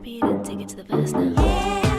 repeat it, take it to the verse now.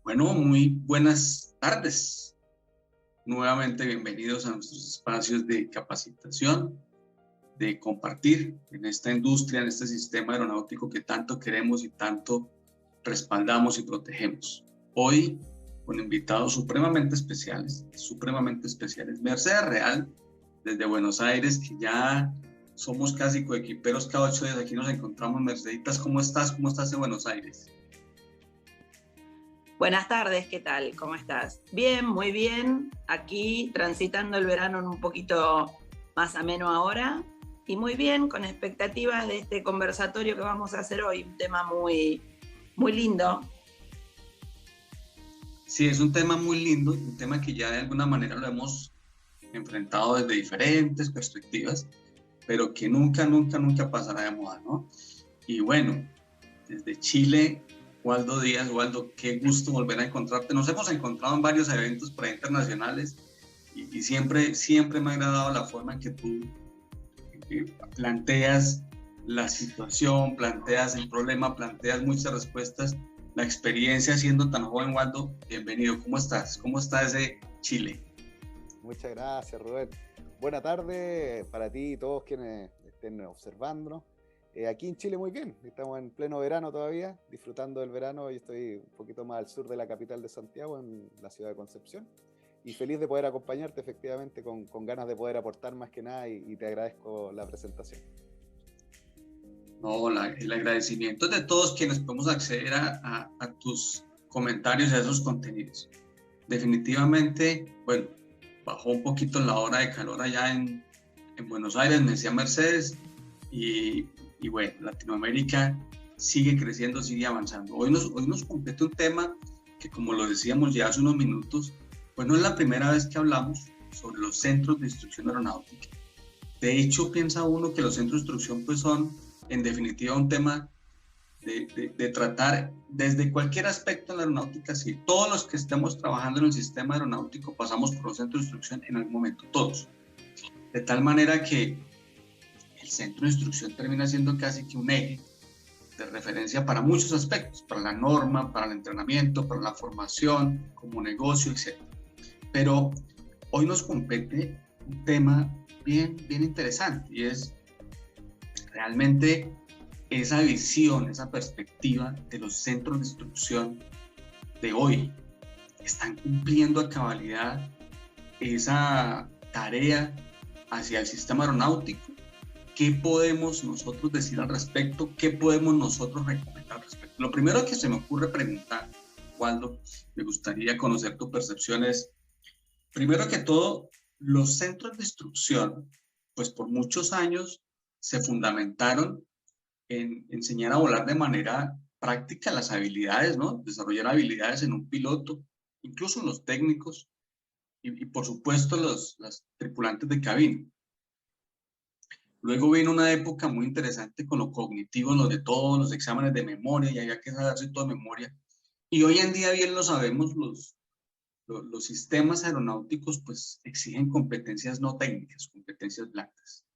Bueno, muy buenas tardes. Nuevamente bienvenidos a nuestros espacios de capacitación, de compartir en esta industria, en este sistema aeronáutico que tanto queremos y tanto respaldamos y protegemos. Hoy con invitados supremamente especiales. Mercedes Real, desde Buenos Aires, que ya somos casi coequiperos cada 8 días. Aquí nos encontramos. Merceditas, ¿cómo estás? ¿Cómo estás en Buenos Aires? Buenas tardes, ¿qué tal? ¿Cómo estás? Bien, muy bien. Aquí transitando el verano un poquito más ameno ahora. Y muy bien, con expectativas de este conversatorio que vamos a hacer hoy. Un tema muy lindo. Sí, es un tema muy lindo, un tema que ya de alguna manera lo hemos enfrentado desde diferentes perspectivas, pero que nunca pasará de moda, ¿no? Y bueno, desde Chile, Waldo Díaz. Waldo, qué gusto volver a encontrarte. Nos hemos encontrado en varios eventos internacionales y siempre me ha agradado la forma en que tú planteas la situación, planteas el problema, planteas muchas respuestas. La experiencia siendo tan joven, Waldo, bienvenido. ¿Cómo estás? ¿Cómo está ese Chile? Muchas gracias, Rubén. Buena tarde para ti y todos quienes estén observándonos. Aquí en Chile muy bien, estamos en pleno verano todavía, disfrutando del verano. Yo estoy un poquito más al sur de la capital de Santiago, en la ciudad de Concepción, y feliz de poder acompañarte efectivamente con ganas de poder aportar más que nada y te agradezco la presentación. No, el agradecimiento de todos quienes podemos acceder a tus comentarios, a esos contenidos. Definitivamente, bueno, bajó un poquito la hora de calor allá en Buenos Aires, me decía Mercedes, y bueno, Latinoamérica sigue creciendo, sigue avanzando. Hoy nos compete un tema que, como lo decíamos ya hace unos minutos, pues no es la primera vez que hablamos sobre los centros de instrucción aeronáutica. De hecho, piensa uno que los centros de instrucción pues son, en definitiva, un tema de tratar desde cualquier aspecto en la aeronáutica. Sí, todos los que estemos trabajando en el sistema aeronáutico pasamos por un centro de instrucción en algún momento, todos. De tal manera que el centro de instrucción termina siendo casi que un eje de referencia para muchos aspectos, para la norma, para el entrenamiento, para la formación, como negocio, etc. Pero hoy nos compete un tema bien interesante, y es realmente esa visión, esa perspectiva de los centros de instrucción de hoy. ¿Están cumpliendo a cabalidad esa tarea hacia el sistema aeronáutico? ¿Qué podemos nosotros decir al respecto? ¿Qué podemos nosotros recomendar al respecto? Lo primero que se me ocurre preguntar, Waldo, me gustaría conocer tu percepción es, primero que todo, los centros de instrucción, pues por muchos años se fundamentaron en enseñar a volar de manera práctica las habilidades, ¿no? Desarrollar habilidades en un piloto, incluso en los técnicos y por supuesto los tripulantes de cabina. Luego vino una época muy interesante con lo cognitivo, lo de todos los exámenes de memoria, y había que saberse todo de memoria. Y hoy en día, bien lo sabemos, los sistemas aeronáuticos pues exigen competencias no técnicas, competencias blandas.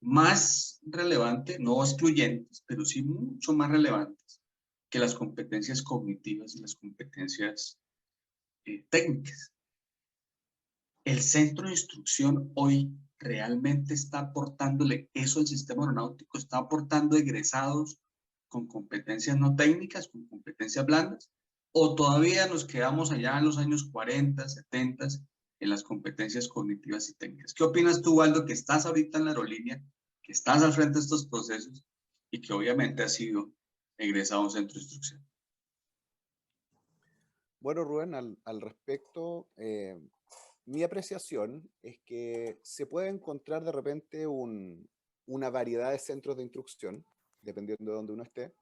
Más relevante, no excluyentes, pero sí mucho más relevantes que las competencias cognitivas y las competencias técnicas. El centro de instrucción hoy realmente está aportándole eso al sistema aeronáutico, está aportando egresados con competencias no técnicas, con competencias blandas, o todavía nos quedamos allá en los años 40, 70 en las competencias cognitivas y técnicas. ¿Qué opinas tú, Waldo, que estás ahorita en la aerolínea, que estás al frente de estos procesos y que obviamente has sido egresado a un centro de instrucción? Bueno, Rubén, al respecto, mi apreciación es que se puede encontrar de repente una variedad de centros de instrucción, dependiendo de donde uno esté,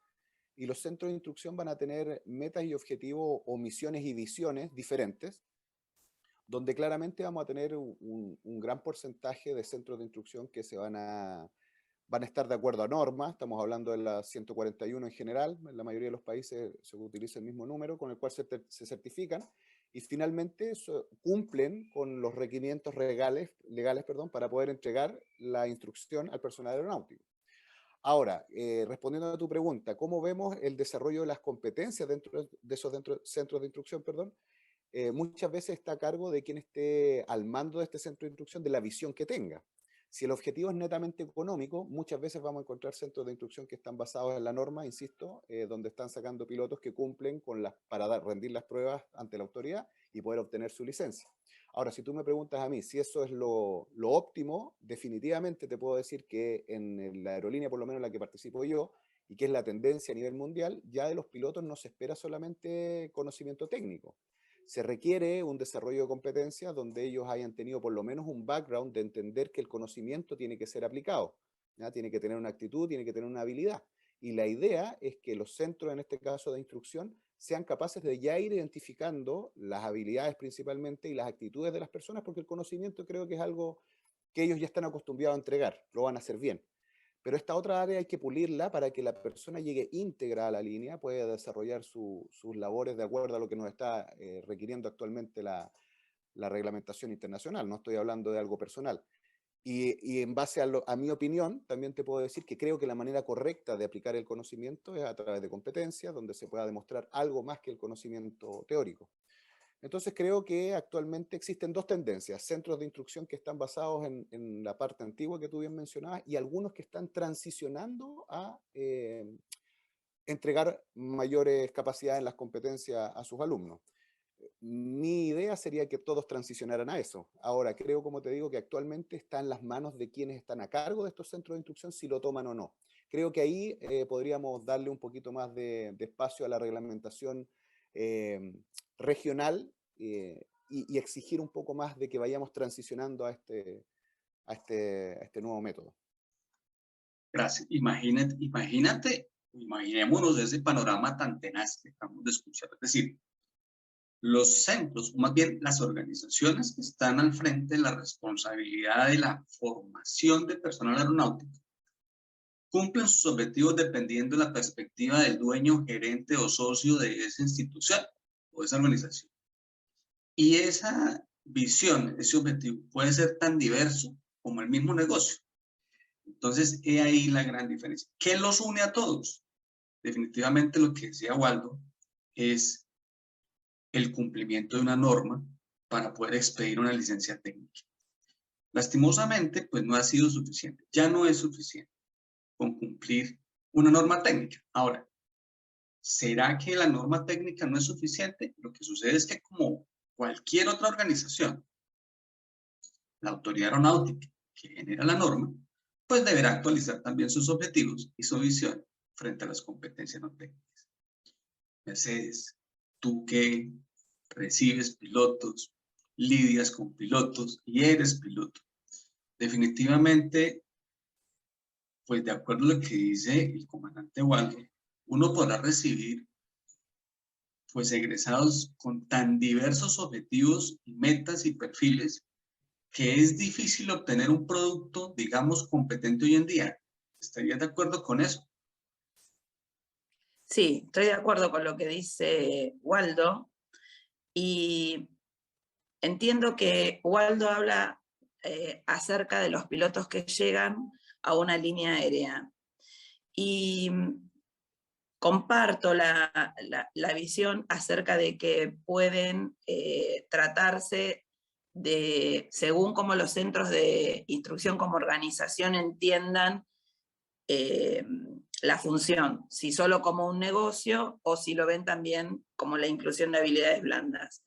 y los centros de instrucción van a tener metas y objetivos o misiones y visiones diferentes, donde claramente vamos a tener un gran porcentaje de centros de instrucción que van a estar de acuerdo a normas. Estamos hablando de la 141 en general, en la mayoría de los países se utiliza el mismo número con el cual se certifican, y finalmente cumplen con los requerimientos legales, para poder entregar la instrucción al personal aeronáutico. Ahora, respondiendo a tu pregunta, ¿cómo vemos el desarrollo de las competencias dentro de esos centros de instrucción? Muchas veces está a cargo de quien esté al mando de este centro de instrucción, de la visión que tenga. Si el objetivo es netamente económico, muchas veces vamos a encontrar centros de instrucción que están basados en la norma, insisto, donde están sacando pilotos que cumplen para rendir las pruebas ante la autoridad y poder obtener su licencia. Ahora, si tú me preguntas a mí si eso es lo óptimo, definitivamente te puedo decir que en la aerolínea, por lo menos en la que participo yo, y que es la tendencia a nivel mundial, ya de los pilotos no se espera solamente conocimiento técnico. Se requiere un desarrollo de competencias donde ellos hayan tenido por lo menos un background de entender que el conocimiento tiene que ser aplicado, ¿ya? Tiene que tener una actitud, tiene que tener una habilidad. Y la idea es que los centros, en este caso de instrucción, sean capaces de ya ir identificando las habilidades principalmente y las actitudes de las personas, porque el conocimiento creo que es algo que ellos ya están acostumbrados a entregar, lo van a hacer bien. Pero esta otra área hay que pulirla para que la persona llegue íntegra a la línea, pueda desarrollar sus labores de acuerdo a lo que nos está requiriendo actualmente la reglamentación internacional. No estoy hablando de algo personal. Y en base a mi opinión, también te puedo decir que creo que la manera correcta de aplicar el conocimiento es a través de competencias, donde se pueda demostrar algo más que el conocimiento teórico. Entonces creo que actualmente existen dos tendencias: centros de instrucción que están basados en la parte antigua que tú bien mencionabas, y algunos que están transicionando a entregar mayores capacidades en las competencias a sus alumnos. Mi idea sería que todos transicionaran a eso. Ahora, creo, como te digo, que actualmente está en las manos de quienes están a cargo de estos centros de instrucción si lo toman o no. Creo que ahí podríamos darle un poquito más de espacio a la reglamentación regional y exigir un poco más de que vayamos transicionando a este nuevo método. Gracias. Imaginémonos ese panorama tan tenaz que estamos de escuchar. Es decir, los centros, o más bien las organizaciones que están al frente de la responsabilidad de la formación de personal aeronáutico, cumplen sus objetivos dependiendo de la perspectiva del dueño, gerente o socio de esa institución o de esa organización. Y esa visión, ese objetivo puede ser tan diverso como el mismo negocio. Entonces, he ahí la gran diferencia. ¿Qué los une a todos? Definitivamente lo que decía Waldo es el cumplimiento de una norma para poder expedir una licencia técnica. Lastimosamente, pues no ha sido suficiente. Ya no es suficiente con cumplir una norma técnica. Ahora, ¿será que la norma técnica no es suficiente? Lo que sucede es que, como cualquier otra organización, la autoridad aeronáutica que genera la norma, pues deberá actualizar también sus objetivos y su visión frente a las competencias no técnicas. Mercedes, tú que recibes pilotos, lidias con pilotos y eres piloto, definitivamente, pues de acuerdo a lo que dice el comandante Waldo, uno podrá recibir pues egresados con tan diversos objetivos, metas y perfiles que es difícil obtener un producto, digamos, competente hoy en día. ¿Estarías de acuerdo con eso? Sí, estoy de acuerdo con lo que dice Waldo, y entiendo que Waldo habla acerca de los pilotos que llegan a una línea aérea. Y comparto la visión acerca de que pueden tratarse de, según como los centros de instrucción como organización entiendan la función, si solo como un negocio o si lo ven también como la inclusión de habilidades blandas.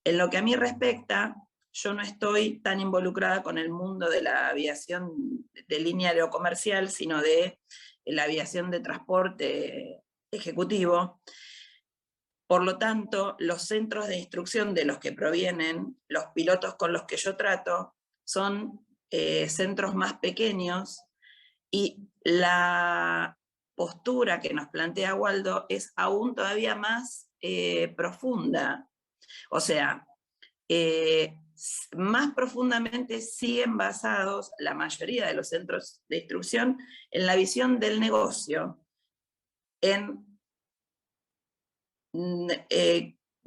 En lo que a mí respecta, yo no estoy tan involucrada con el mundo de la aviación de línea aerocomercial, sino de la aviación de transporte ejecutivo. Por lo tanto, los centros de instrucción de los que provienen los pilotos con los que yo trato son centros más pequeños, y la postura que nos plantea Waldo es aún todavía más profunda. O sea, más profundamente siguen basados la mayoría de los centros de instrucción en la visión del negocio, en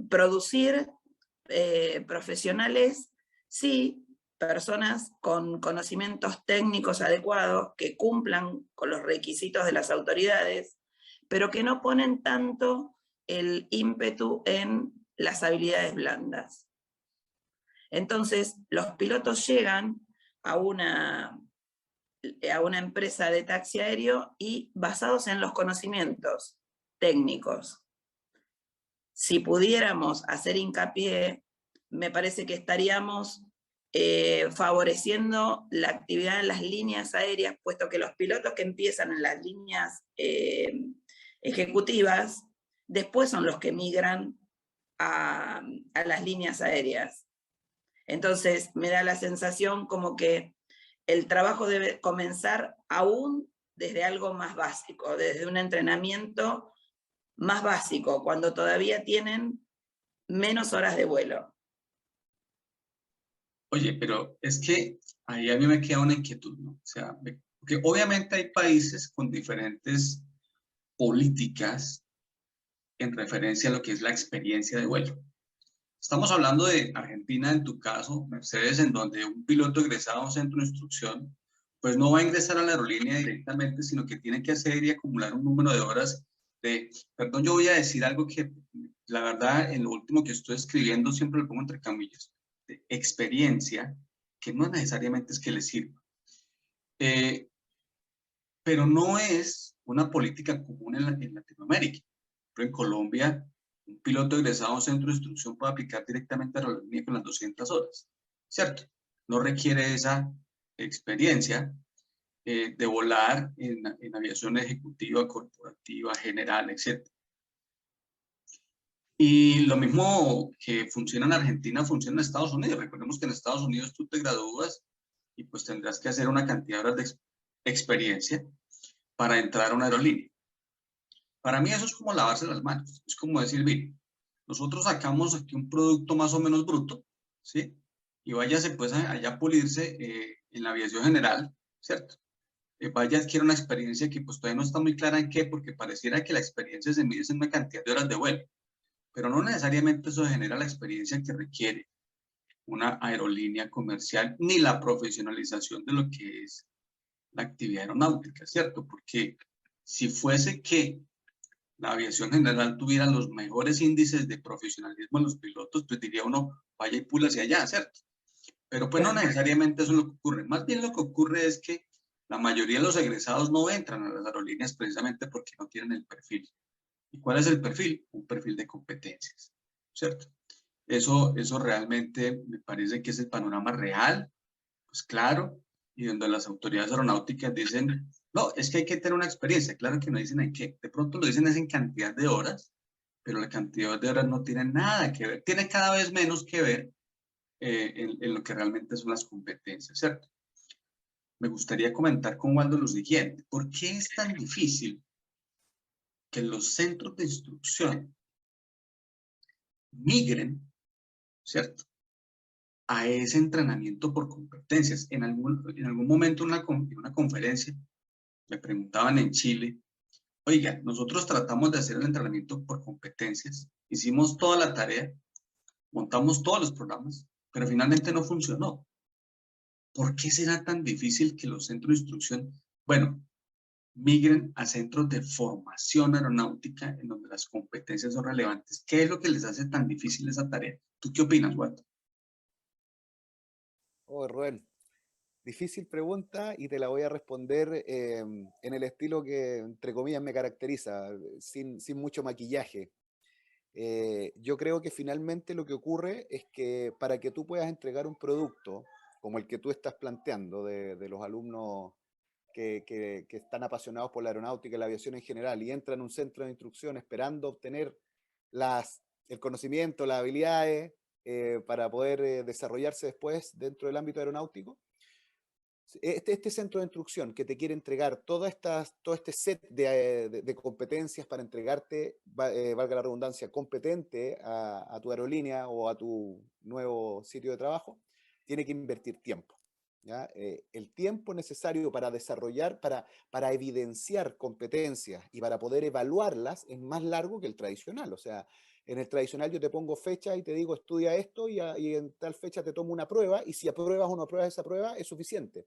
producir profesionales, sí, personas con conocimientos técnicos adecuados, que cumplan con los requisitos de las autoridades, pero que no ponen tanto el ímpetu en las habilidades blandas. Entonces, los pilotos llegan a una empresa de taxi aéreo y basados en los conocimientos técnicos. Si pudiéramos hacer hincapié, me parece que estaríamos favoreciendo la actividad en las líneas aéreas, puesto que los pilotos que empiezan en las líneas ejecutivas, después son los que migran a las líneas aéreas. Entonces me da la sensación como que el trabajo debe comenzar aún desde algo más básico, desde un entrenamiento más básico, cuando todavía tienen menos horas de vuelo. Oye, pero es que ahí a mí me queda una inquietud, ¿no? O sea, porque obviamente hay países con diferentes políticas en referencia a lo que es la experiencia de vuelo. Estamos hablando de Argentina, en tu caso, Mercedes, en donde un piloto egresado a un centro de instrucción, pues no va a ingresar a la aerolínea directamente, sino que tiene que hacer y acumular un número de horas de, perdón, yo voy a decir algo que la verdad en lo último que estoy escribiendo siempre lo pongo entre comillas, de experiencia, que no necesariamente es que le sirva. Pero no es una política común en Latinoamérica. Pero en Colombia, un piloto egresado a un centro de instrucción puede aplicar directamente a la aerolínea con las 200 horas, ¿cierto? No requiere esa experiencia de volar en aviación ejecutiva, corporativa, general, etc. Y lo mismo que funciona en Argentina, funciona en Estados Unidos. Recordemos que en Estados Unidos tú te gradúas y pues tendrás que hacer una cantidad de horas de experiencia para entrar a una aerolínea. Para mí eso es como lavarse las manos. Es como decir, bien, nosotros sacamos aquí un producto más o menos bruto, ¿sí? Y váyase pues allá a pulirse en la aviación general, ¿cierto? Vaya a adquirir una experiencia que pues todavía no está muy clara en qué, porque pareciera que la experiencia se mide en una cantidad de horas de vuelo, pero no necesariamente eso genera la experiencia que requiere una aerolínea comercial, ni la profesionalización de lo que es la actividad aeronáutica, ¿cierto? Porque si fuese que la aviación general tuviera los mejores índices de profesionalismo en los pilotos, pues diría uno, vaya y pula hacia allá, ¿cierto? Pero pues no necesariamente eso es lo que ocurre. Más bien lo que ocurre es que la mayoría de los egresados no entran a las aerolíneas precisamente porque no tienen el perfil. ¿Y cuál es el perfil? Un perfil de competencias, ¿cierto? Eso realmente me parece que es el panorama real, pues claro, y donde las autoridades aeronáuticas dicen, no, es que hay que tener una experiencia. Claro que no dicen en qué, de pronto lo dicen es en cantidad de horas, pero la cantidad de horas no tiene nada que ver, tiene cada vez menos que ver en lo que realmente son las competencias, ¿cierto? Me gustaría comentar con Waldo lo siguiente, ¿por qué es tan difícil que los centros de instrucción migren, ¿cierto?, a ese entrenamiento por competencias? En algún momento en una conferencia me preguntaban en Chile, oiga, nosotros tratamos de hacer el entrenamiento por competencias, hicimos toda la tarea, montamos todos los programas, pero finalmente no funcionó. ¿Por qué será tan difícil que los centros de instrucción, bueno, migren a centros de formación aeronáutica en donde las competencias son relevantes? ¿Qué es lo que les hace tan difícil esa tarea? ¿Tú qué opinas, Waldo? Oh, Rubén, difícil pregunta y te la voy a responder en el estilo que, entre comillas, me caracteriza, sin mucho maquillaje. yo creo que finalmente lo que ocurre es que para que tú puedas entregar un producto como el que tú estás planteando de los alumnos que están apasionados por la aeronáutica y la aviación en general y entran a un centro de instrucción esperando obtener el conocimiento, las habilidades para poder desarrollarse después dentro del ámbito aeronáutico. Este centro de instrucción que te quiere entregar todo este set de competencias para entregarte, valga la redundancia, competente a tu aerolínea o a tu nuevo sitio de trabajo, tiene que invertir tiempo. ¿Ya? El tiempo necesario para desarrollar, para evidenciar competencias y para poder evaluarlas es más largo que el tradicional. O sea, en el tradicional yo te pongo fecha y te digo estudia esto y en tal fecha te tomo una prueba y si apruebas o no apruebas esa prueba es suficiente.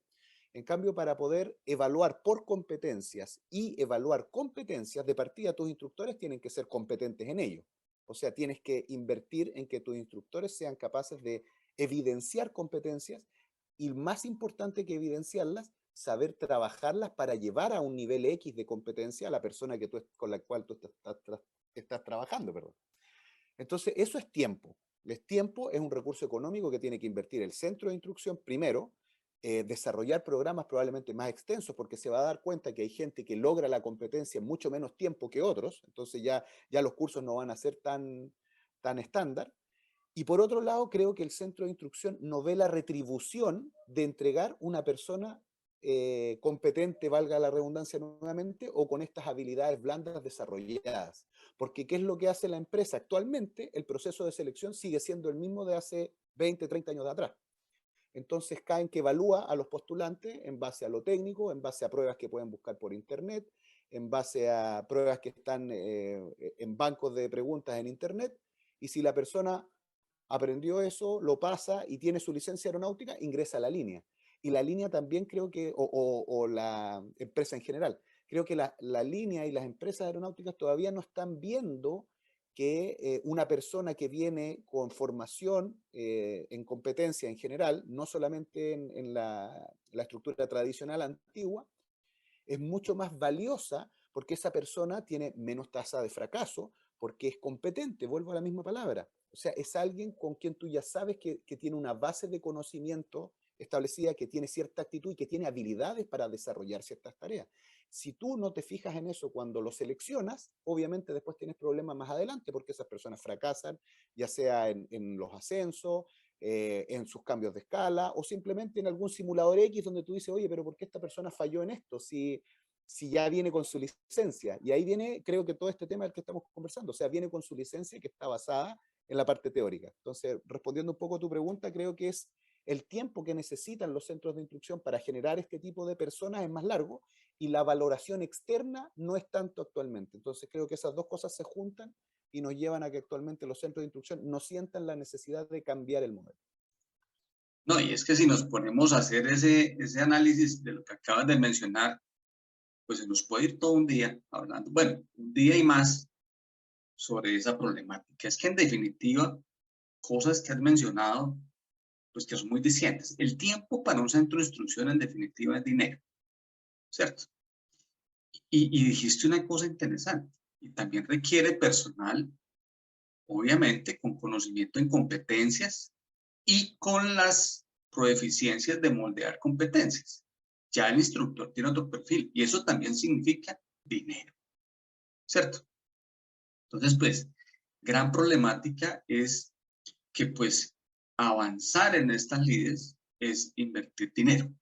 En cambio, para poder evaluar por competencias y evaluar competencias, de partida tus instructores tienen que ser competentes en ello. O sea, tienes que invertir en que tus instructores sean capaces de evidenciar competencias y, más importante que evidenciarlas, saber trabajarlas para llevar a un nivel X de competencia a la persona con la cual tú estás trabajando. Perdón. Entonces, eso es tiempo. El tiempo es un recurso económico que tiene que invertir el centro de instrucción primero, desarrollar programas probablemente más extensos, porque se va a dar cuenta que hay gente que logra la competencia en mucho menos tiempo que otros, entonces ya los cursos no van a ser tan estándar. Y por otro lado, creo que el centro de instrucción no ve la retribución de entregar una persona competente, valga la redundancia nuevamente, o con estas habilidades blandas desarrolladas. Porque ¿qué es lo que hace la empresa? Actualmente el proceso de selección sigue siendo el mismo de hace 20, 30 años de atrás. Entonces caen que evalúa a los postulantes en base a lo técnico, en base a pruebas que pueden buscar por internet, en base a pruebas que están en bancos de preguntas en internet, y si la persona aprendió eso, lo pasa y tiene su licencia aeronáutica, ingresa a la línea. Y la línea también creo que, o la empresa en general, creo que la línea y las empresas aeronáuticas todavía no están viendo que una persona que viene con formación en competencia en general, no solamente en la estructura tradicional antigua, es mucho más valiosa porque esa persona tiene menos tasa de fracaso, porque es competente, vuelvo a la misma palabra. O sea, es alguien con quien tú ya sabes que tiene una base de conocimiento establecida, que tiene cierta actitud y que tiene habilidades para desarrollar ciertas tareas. Si tú no te fijas en eso cuando lo seleccionas, obviamente después tienes problemas más adelante porque esas personas fracasan, ya sea en los ascensos, en sus cambios de escala o simplemente en algún simulador X donde tú dices, oye, pero ¿por qué esta persona falló en esto? Si ya viene con su licencia. Y ahí viene, creo que todo este tema del que estamos conversando, o sea, viene con su licencia que está basada en la parte teórica. Entonces, respondiendo un poco a tu pregunta, creo que es el tiempo que necesitan los centros de instrucción para generar este tipo de personas es más largo y la valoración externa no es tanto actualmente. Entonces, creo que esas dos cosas se juntan y nos llevan a que actualmente los centros de instrucción no sientan la necesidad de cambiar el modelo. No, y es que si nos ponemos a hacer ese análisis de lo que acabas de mencionar, pues se nos puede ir todo un día hablando, bueno, un día y más sobre esa problemática. Es que en definitiva, cosas que has mencionado, pues que son muy dicientes. El tiempo para un centro de instrucción en definitiva es dinero, ¿cierto? Y dijiste una cosa interesante, y también requiere personal, obviamente, con conocimiento en competencias y con las proeficiencias de moldear competencias. Ya el instructor tiene otro perfil, y eso también significa dinero, ¿cierto? Entonces, pues, gran problemática es que, pues, avanzar en estas lides es invertir dinero.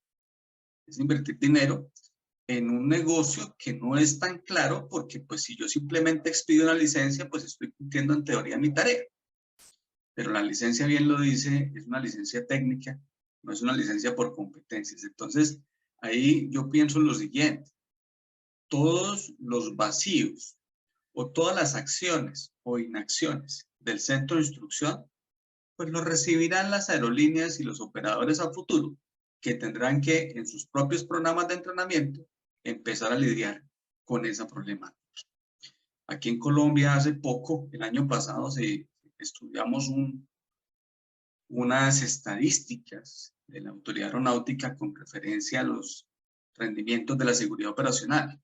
Es invertir dinero en un negocio que no es tan claro porque, pues, si yo simplemente expido una licencia, pues estoy cumpliendo en teoría mi tarea. Pero la licencia, bien lo dice, es una licencia técnica, no es una licencia por competencias. Entonces, ahí yo pienso en lo siguiente. Todos los vacíos o todas las acciones o inacciones del centro de instrucción, pues lo recibirán las aerolíneas y los operadores a futuro, que tendrán que, en sus propios programas de entrenamiento, empezar a lidiar con esa problemática. Aquí en Colombia hace poco, el año pasado, estudiamos unas estadísticas de la Autoridad Aeronáutica con referencia a los rendimientos de la seguridad operacional.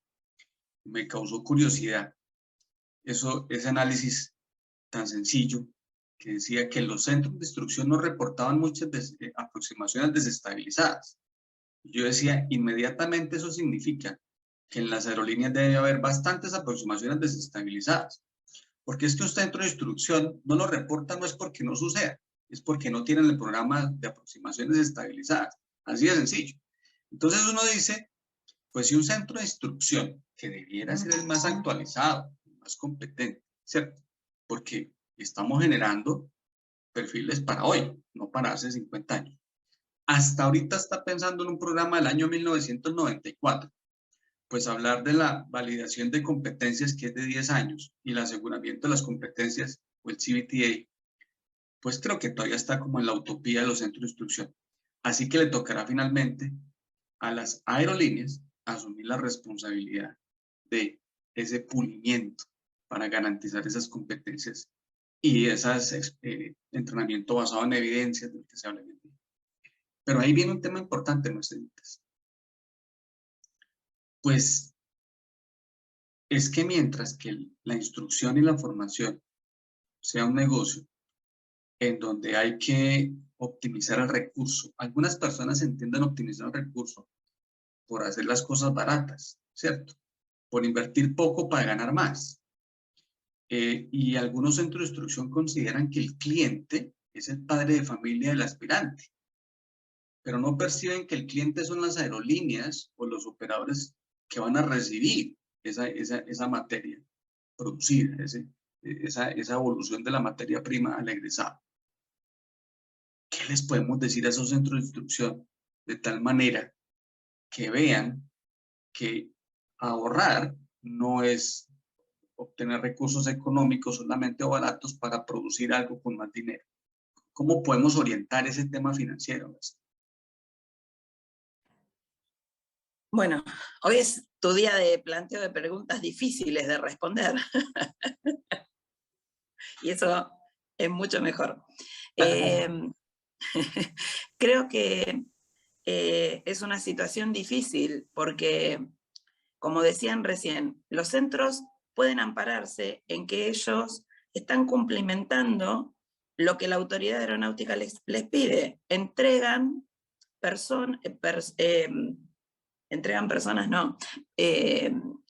Me causó curiosidad ese análisis tan sencillo que decía que los centros de instrucción no reportaban muchas aproximaciones desestabilizadas. Yo decía, inmediatamente eso significa que en las aerolíneas debe haber bastantes aproximaciones desestabilizadas. Porque es que un centro de instrucción no lo reporta, no es porque no suceda, es porque no tienen el programa de aproximaciones desestabilizadas. Así de sencillo. Entonces uno dice, pues si un centro de instrucción, que debiera ser el más actualizado, el más competente, ¿cierto? Porque estamos generando perfiles para hoy, no para hace 50 años. Hasta ahorita está pensando en un programa del año 1994. Pues hablar de la validación de competencias, que es de 10 años, y el aseguramiento de las competencias, o el CBTA, pues creo que todavía está como en la utopía de los centros de instrucción. Así que le tocará finalmente a las aerolíneas asumir la responsabilidad de ese pulimiento para garantizar esas competencias y ese entrenamiento basado en evidencias del que se habla. Pero ahí viene un tema importante, ¿no? Pues es que mientras que la instrucción y la formación sea un negocio en donde hay que optimizar el recurso, algunas personas entienden optimizar el recurso por hacer las cosas baratas, ¿cierto? Por invertir poco para ganar más. Y algunos centros de instrucción consideran que el cliente es el padre de familia del aspirante, pero no perciben que el cliente son las aerolíneas o los operadores que van a recibir esa materia producida, esa evolución de la materia prima al egresado. ¿Qué les podemos decir a esos centros de instrucción de tal manera que vean que ahorrar no es obtener recursos económicos solamente o baratos para producir algo con más dinero? ¿Cómo podemos orientar ese tema financiero? Bueno, hoy es tu día de planteo de preguntas difíciles de responder. Y eso es mucho mejor. Creo que es una situación difícil porque, como decían recién, los centros pueden ampararse en que ellos están cumplimentando lo que la autoridad aeronáutica les pide. Entregan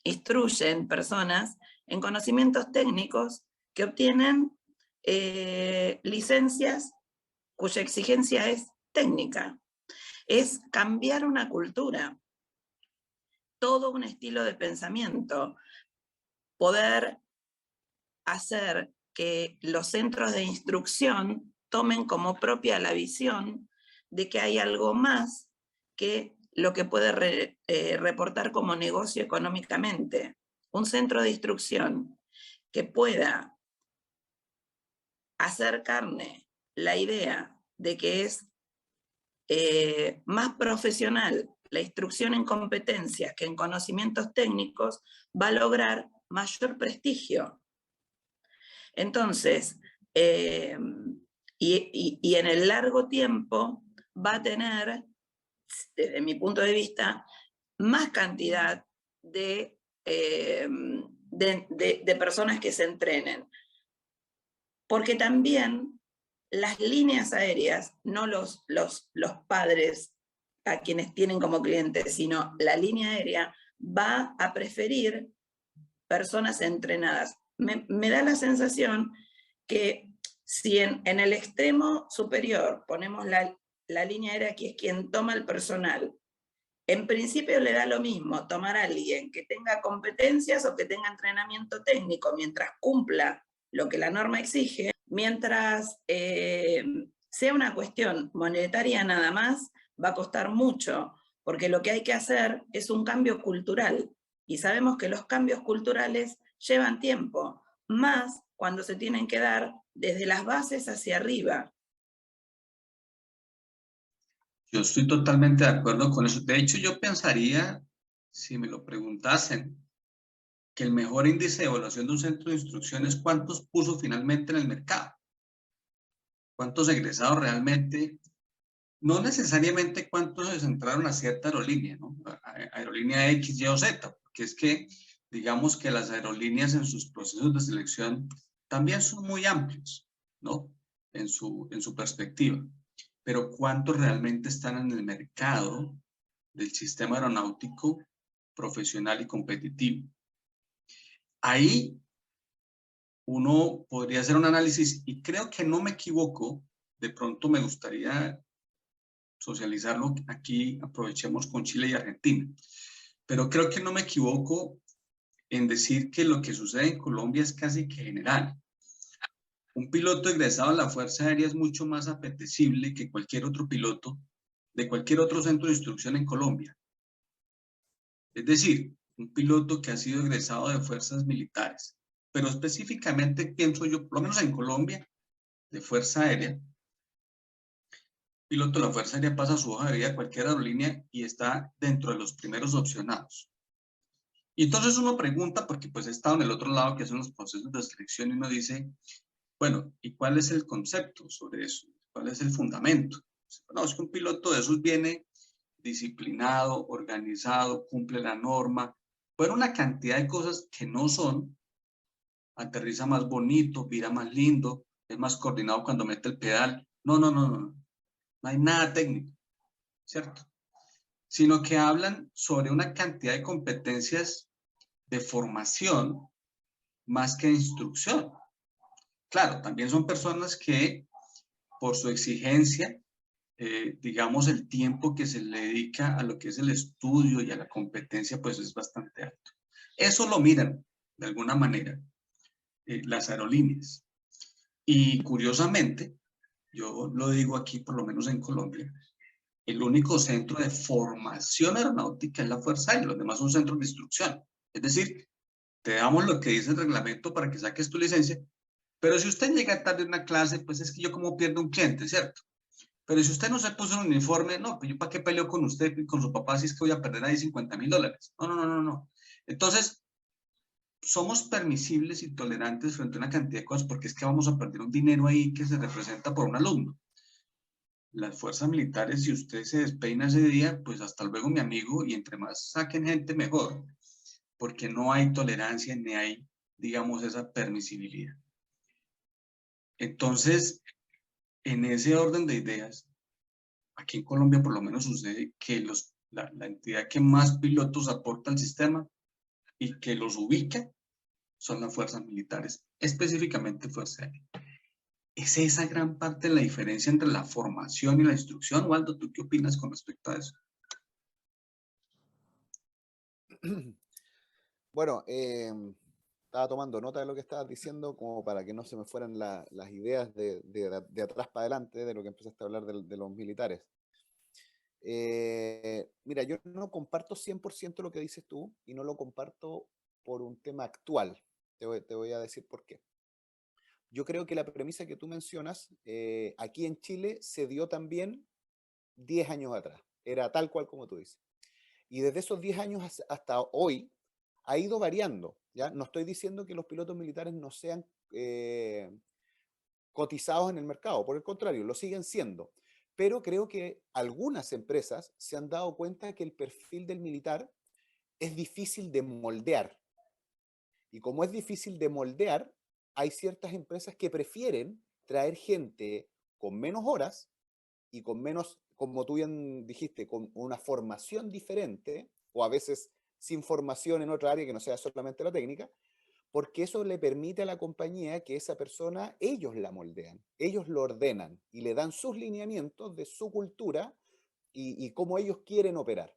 instruyen personas en conocimientos técnicos que obtienen licencias cuya exigencia es técnica. Es cambiar una cultura, todo un estilo de pensamiento, poder hacer que los centros de instrucción tomen como propia la visión de que hay algo más que lo que puede reportar como negocio económicamente. Un centro de instrucción que pueda hacer carne la idea de que es más profesional la instrucción en competencias que en conocimientos técnicos, va a lograr mayor prestigio. Entonces, y en el largo tiempo va a tener, desde mi punto de vista, más cantidad de personas que se entrenen. Porque también las líneas aéreas, no los padres a quienes tienen como clientes, sino la línea aérea va a preferir personas entrenadas. Me da la sensación que si en el extremo superior ponemos la línea aérea, que es quien toma el personal, en principio le da lo mismo tomar a alguien que tenga competencias o que tenga entrenamiento técnico mientras cumpla lo que la norma exige, mientras sea una cuestión monetaria nada más, va a costar mucho, porque lo que hay que hacer es un cambio cultural, y sabemos que los cambios culturales llevan tiempo, más cuando se tienen que dar desde las bases hacia arriba. Yo estoy totalmente de acuerdo con eso. De hecho, yo pensaría, si me lo preguntasen, que el mejor índice de evaluación de un centro de instrucción es cuántos puso finalmente en el mercado. Cuántos egresados realmente, no necesariamente cuántos entraron a cierta aerolínea, ¿no? Aerolínea X, Y o Z, porque es que digamos que las aerolíneas en sus procesos de selección también son muy amplios, ¿no? En su perspectiva. Pero ¿cuántos realmente están en el mercado del sistema aeronáutico profesional y competitivo? Ahí uno podría hacer un análisis y creo que no me equivoco. De pronto me gustaría socializarlo aquí, aprovechemos con Chile y Argentina. Pero creo que no me equivoco en decir que lo que sucede en Colombia es casi que general. Un piloto egresado a la Fuerza Aérea es mucho más apetecible que cualquier otro piloto de cualquier otro centro de instrucción en Colombia. Es decir, un piloto que ha sido egresado de fuerzas militares. Pero específicamente pienso yo, por lo menos en Colombia, de Fuerza Aérea, piloto de la Fuerza Aérea pasa su hoja de vida a cualquier aerolínea y está dentro de los primeros opcionados. Y entonces uno pregunta, porque pues he estado en el otro lado, que son los procesos de selección, y uno dice, bueno, ¿y cuál es el concepto sobre eso? ¿Cuál es el fundamento? No, es que un piloto de esos viene disciplinado, organizado, cumple la norma, bueno, una cantidad de cosas que no son, aterriza más bonito, vira más lindo, es más coordinado cuando mete el pedal. No, no, no, no, no hay nada técnico, ¿cierto? Sino que hablan sobre una cantidad de competencias de formación más que de instrucción. Claro, también son personas que por su exigencia, digamos, el tiempo que se le dedica a lo que es el estudio y a la competencia, pues es bastante alto. Eso lo miran, de alguna manera, las aerolíneas. Y curiosamente, yo lo digo aquí, por lo menos en Colombia, el único centro de formación aeronáutica es la Fuerza Aérea, los demás son centros de instrucción. Es decir, te damos lo que dice el reglamento para que saques tu licencia, pero si usted llega tarde a una clase, pues es que yo como pierdo un cliente, ¿cierto? Pero si usted no se puso un uniforme, no, pues yo para qué peleo con usted y con su papá si es que voy a perder ahí $50,000. No, no, no, no, no. Entonces, somos permisibles y tolerantes frente a una cantidad de cosas porque es que vamos a perder un dinero ahí que se representa por un alumno. Las fuerzas militares, si usted se despeina ese día, pues hasta luego, mi amigo, y entre más saquen gente, mejor, porque no hay tolerancia ni hay, digamos, esa permisibilidad. Entonces, en ese orden de ideas, aquí en Colombia por lo menos sucede que la entidad que más pilotos aporta al sistema y que los ubica son las fuerzas militares, específicamente Fuerza Aérea. ¿Es esa gran parte de la diferencia entre la formación y la instrucción? Waldo, ¿tú qué opinas con respecto a eso? Bueno, estaba tomando nota de lo que estabas diciendo como para que no se me fueran las ideas de atrás para adelante de lo que empezaste a hablar de los militares. Mira, yo no comparto 100% lo que dices tú y no lo comparto por un tema actual. Te voy a decir por qué. Yo creo que la premisa que tú mencionas aquí en Chile se dio también 10 años atrás. Era tal cual como tú dices. Y desde esos 10 años hasta hoy ha ido variando. ¿Ya? No estoy diciendo que los pilotos militares no sean cotizados en el mercado, por el contrario, lo siguen siendo. Pero creo que algunas empresas se han dado cuenta que el perfil del militar es difícil de moldear. Y como es difícil de moldear, hay ciertas empresas que prefieren traer gente con menos horas y con menos, como tú bien dijiste, con una formación diferente, o a veces sin formación en otra área que no sea solamente la técnica, porque eso le permite a la compañía que esa persona, ellos la moldean, ellos lo ordenan y le dan sus lineamientos de su cultura y cómo ellos quieren operar.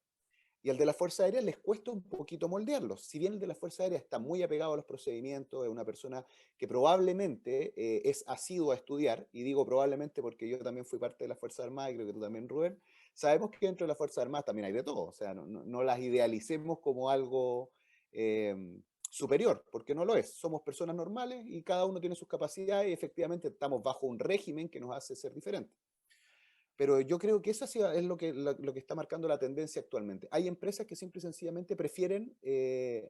Y al de la Fuerza Aérea les cuesta un poquito moldearlos. Si bien el de la Fuerza Aérea está muy apegado a los procedimientos, es una persona que probablemente es asiduo a estudiar, y digo probablemente porque yo también fui parte de la Fuerza Armada, y creo que tú también, Rubén, sabemos que dentro de la Fuerza Armada también hay de todo, o sea, no las idealicemos como algo superior, porque no lo es. Somos personas normales y cada uno tiene sus capacidades y efectivamente estamos bajo un régimen que nos hace ser diferentes. Pero yo creo que eso es lo que está marcando la tendencia actualmente. Hay empresas que simple y sencillamente prefieren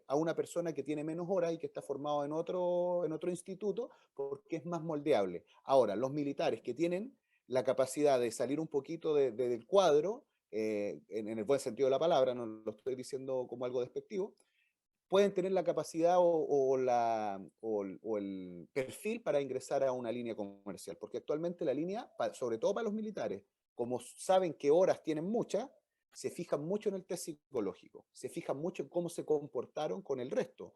a una persona que tiene menos horas y que está formado en otro instituto porque es más moldeable. Ahora, los militares que tienen la capacidad de salir un poquito del cuadro, en el buen sentido de la palabra, no lo estoy diciendo como algo despectivo, pueden tener la capacidad o el perfil para ingresar a una línea comercial, porque actualmente la línea, sobre todo para los militares, como saben que horas tienen muchas, se fijan mucho en el test psicológico, se fijan mucho en cómo se comportaron con el resto,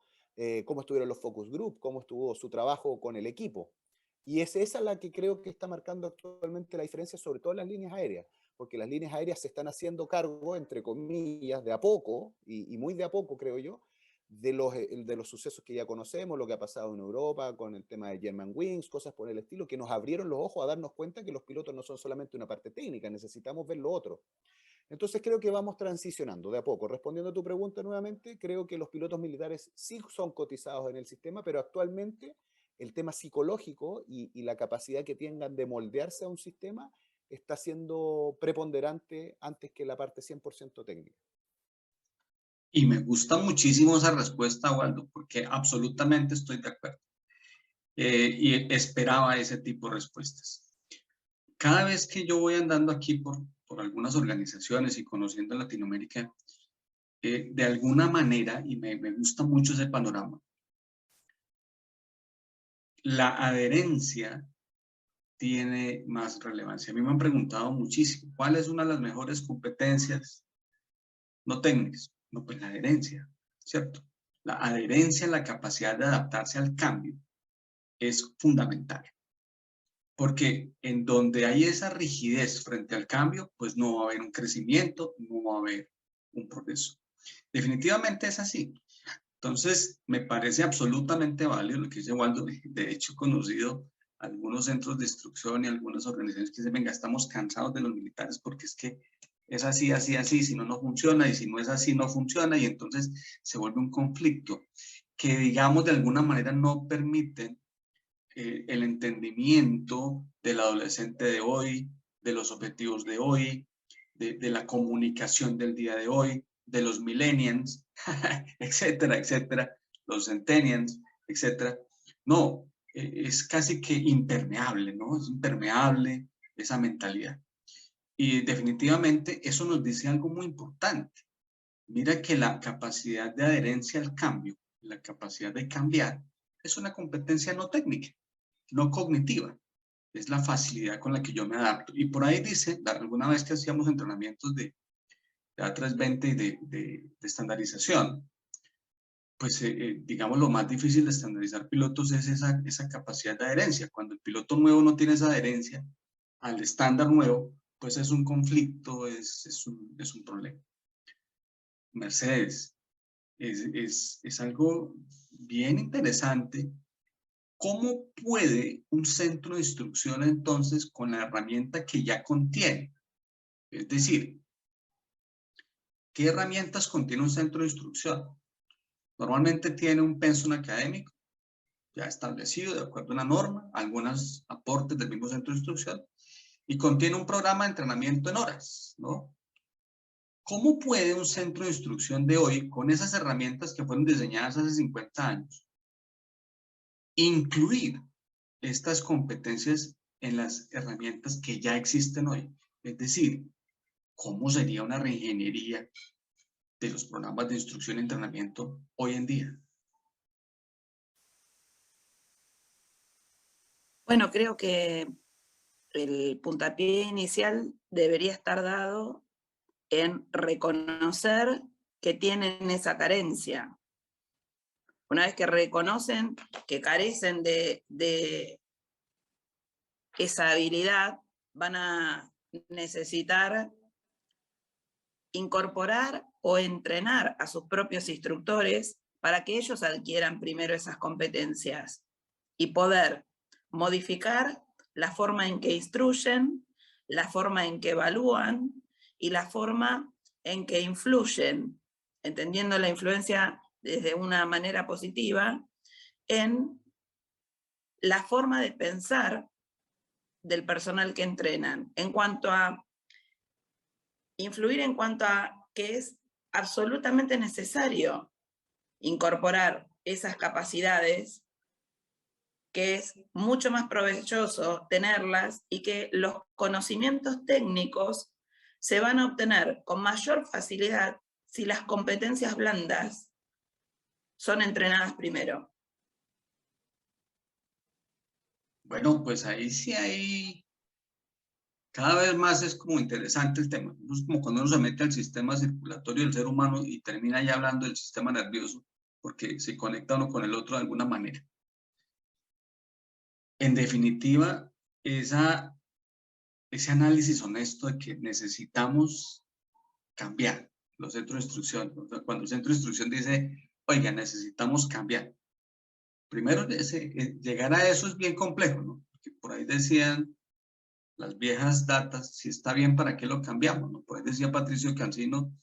cómo estuvieron los focus group, cómo estuvo su trabajo con el equipo. Y esa es la que creo que está marcando actualmente la diferencia, sobre todo en las líneas aéreas, porque las líneas aéreas se están haciendo cargo, entre comillas, de a poco, y muy de a poco, creo yo, de los sucesos que ya conocemos, lo que ha pasado en Europa con el tema de Germanwings, cosas por el estilo, que nos abrieron los ojos a darnos cuenta que los pilotos no son solamente una parte técnica, necesitamos ver lo otro. Entonces creo que vamos transicionando de a poco. Respondiendo a tu pregunta nuevamente, creo que los pilotos militares sí son cotizados en el sistema, pero actualmente el tema psicológico y la capacidad que tengan de moldearse a un sistema está siendo preponderante antes que la parte 100% técnica. Y me gusta muchísimo esa respuesta, Waldo, porque absolutamente estoy de acuerdo. Y esperaba ese tipo de respuestas. Cada vez que yo voy andando aquí por algunas organizaciones y conociendo Latinoamérica, de alguna manera, y me gusta mucho ese panorama, la adherencia tiene más relevancia. A mí me han preguntado muchísimo, ¿cuál es una de las mejores competencias no técnicas? No, pues la adherencia, ¿cierto? La adherencia, la capacidad de adaptarse al cambio es fundamental. Porque en donde hay esa rigidez frente al cambio, pues no va a haber un crecimiento, no va a haber un progreso. Definitivamente es así. Entonces, me parece absolutamente válido lo que dice Waldo. De hecho, he conocido algunos centros de instrucción y algunas organizaciones que dicen, venga, estamos cansados de los militares porque es que es así, así, así, si no, no funciona, y si no es así, no funciona, y entonces se vuelve un conflicto que, digamos, de alguna manera no permite el entendimiento del adolescente de hoy, de los objetivos de hoy, de la comunicación del día de hoy, de los millennials, etcétera, etcétera, los centennials, etcétera. No, es casi que impermeable, ¿no? Es impermeable esa mentalidad. Y definitivamente eso nos dice algo muy importante. Mira que la capacidad de adherencia al cambio, la capacidad de cambiar, es una competencia no técnica, no cognitiva. Es la facilidad con la que yo me adapto. Y por ahí dice, alguna vez que hacíamos entrenamientos de A320 y de estandarización, pues digamos lo más difícil de estandarizar pilotos es esa capacidad de adherencia. Cuando el piloto nuevo no tiene esa adherencia al estándar nuevo, pues es un conflicto, es un problema. Mercedes, es algo bien interesante. ¿Cómo puede un centro de instrucción entonces con la herramienta que ya contiene? Es decir, ¿qué herramientas contiene un centro de instrucción? Normalmente tiene un pensum académico ya establecido de acuerdo a una norma, algunos aportes del mismo centro de instrucción, y contiene un programa de entrenamiento en horas, ¿no? ¿Cómo puede un centro de instrucción de hoy, con esas herramientas que fueron diseñadas hace 50 años, incluir estas competencias en las herramientas que ya existen hoy? Es decir, ¿cómo sería una reingeniería de los programas de instrucción y entrenamiento hoy en día? Bueno, creo que el puntapié inicial debería estar dado en reconocer que tienen esa carencia. Una vez que reconocen que carecen de esa habilidad, van a necesitar incorporar o entrenar a sus propios instructores para que ellos adquieran primero esas competencias y poder modificar la forma en que instruyen, la forma en que evalúan y la forma en que influyen, entendiendo la influencia desde una manera positiva, en la forma de pensar del personal que entrenan, en cuanto a influir en cuanto a que es absolutamente necesario incorporar esas capacidades, que es mucho más provechoso tenerlas y que los conocimientos técnicos se van a obtener con mayor facilidad si las competencias blandas son entrenadas primero? Bueno, pues ahí sí hay, cada vez más es como interesante el tema. Es como cuando uno se mete al sistema circulatorio del ser humano y termina ya hablando del sistema nervioso, porque se conecta uno con el otro de alguna manera. En definitiva, ese análisis honesto de que necesitamos cambiar los centros de instrucción. O sea, cuando el centro de instrucción dice, oiga, necesitamos cambiar. Primero, llegar a eso es bien complejo, ¿no? Porque por ahí decían las viejas datas, si está bien, ¿para qué lo cambiamos? ¿No? Por ahí decía Patricio Cancino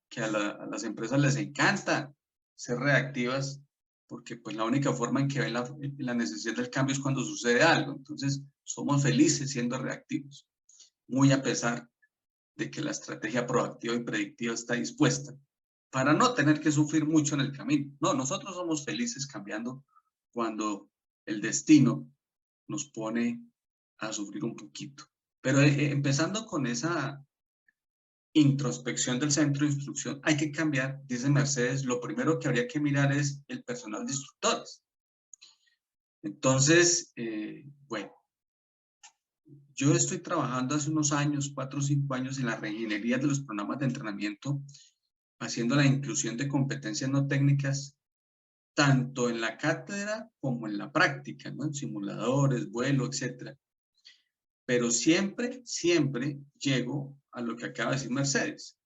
que a las empresas les encanta ser reactivas porque pues la única forma en que ven la necesidad del cambio es cuando sucede algo. Entonces, somos felices siendo reactivos, muy a pesar de que la estrategia proactiva y predictiva está dispuesta para no tener que sufrir mucho en el camino. No, nosotros somos felices cambiando cuando el destino nos pone a sufrir un poquito. Pero empezando con esa introspección del centro de instrucción, hay que cambiar, dice Mercedes, lo primero que habría que mirar es el personal de instructores. Entonces, bueno, yo estoy trabajando hace unos años, 4 o 5 años, en la reingeniería de los programas de entrenamiento, haciendo la inclusión de competencias no técnicas, tanto en la cátedra como en la práctica, ¿no? En simuladores, vuelo, etcétera. Pero siempre, siempre llego a lo que acaba de decir Mercedes.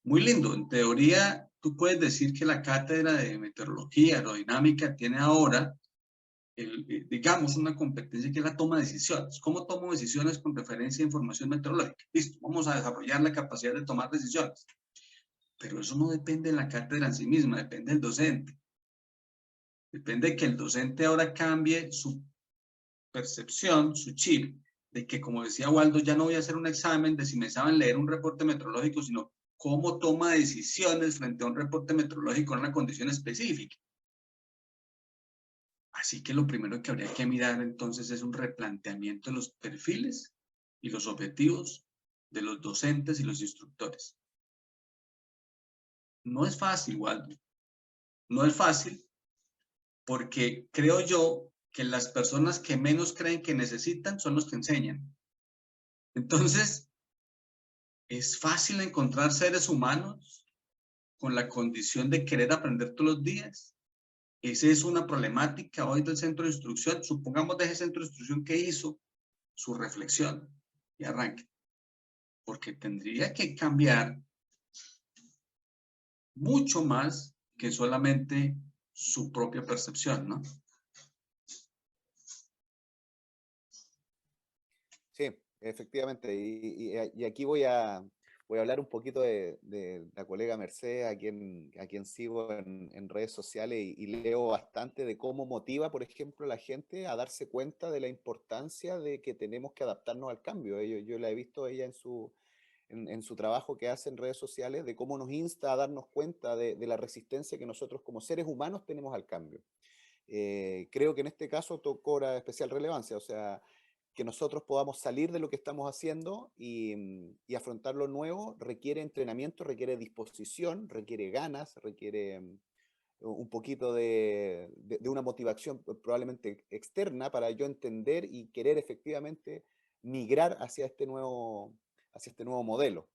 Muy lindo, en teoría tú puedes decir que la cátedra de meteorología, aerodinámica, tiene ahora, digamos, una competencia que es la toma de decisiones. ¿Cómo tomo decisiones con referencia a información meteorológica? Listo, vamos a desarrollar la capacidad de tomar decisiones. Pero eso no depende de la cátedra en sí misma, depende del docente. Depende de que el docente ahora cambie su percepción, su chip, de que, como decía Waldo, ya no voy a hacer un examen de si me saben leer un reporte meteorológico, sino cómo toma decisiones frente a un reporte meteorológico en una condición específica. Así que lo primero que habría que mirar entonces es un replanteamiento de los perfiles y los objetivos de los docentes y los instructores. No es fácil, Waldo. No es fácil porque creo yo que las personas que menos creen que necesitan son los que enseñan. Entonces, es fácil encontrar seres humanos con la condición de querer aprender todos los días. Esa es una problemática hoy del centro de instrucción. Supongamos de ese centro de instrucción que hizo su reflexión y arranque. Porque tendría que cambiar mucho más que solamente su propia percepción, ¿no? Sí, efectivamente. Y aquí voy a hablar un poquito de la colega Mercedes, a quien sigo en redes sociales y leo bastante de cómo motiva, por ejemplo, a la gente a darse cuenta de la importancia de que tenemos que adaptarnos al cambio. Yo la he visto ella en su trabajo que hace en redes sociales, de cómo nos insta a darnos cuenta de la resistencia que nosotros como seres humanos tenemos al cambio. Creo que en este caso cobra especial relevancia, o sea, que nosotros podamos salir de lo que estamos haciendo y afrontar lo nuevo requiere entrenamiento, requiere disposición, requiere ganas, requiere un poquito de una motivación probablemente externa para yo entender y querer efectivamente migrar hacia este nuevo modelo.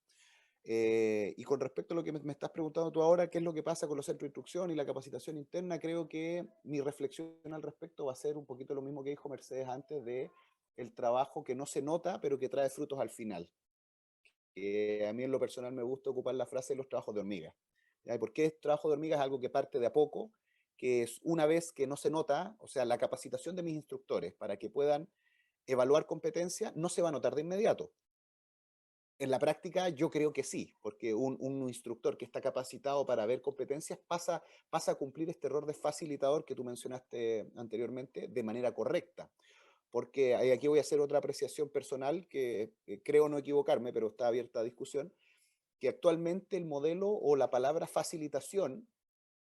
Y con respecto a lo que me estás preguntando tú ahora, ¿qué es lo que pasa con los centros de instrucción y la capacitación interna? Creo que mi reflexión al respecto va a ser un poquito lo mismo que dijo Mercedes antes de el trabajo que no se nota, pero que trae frutos al final. A mí en lo personal me gusta ocupar la frase de los trabajos de hormiga. ¿Ya? ¿Por qué trabajo de hormiga? Es algo que parte de a poco, que es una vez que no se nota, o sea, la capacitación de mis instructores para que puedan evaluar competencia no se va a notar de inmediato. En la práctica yo creo que sí, porque un instructor que está capacitado para ver competencias pasa a cumplir este rol de facilitador que tú mencionaste anteriormente de manera correcta. Porque aquí voy a hacer otra apreciación personal que creo no equivocarme, pero está abierta a discusión, que actualmente el modelo o la palabra facilitación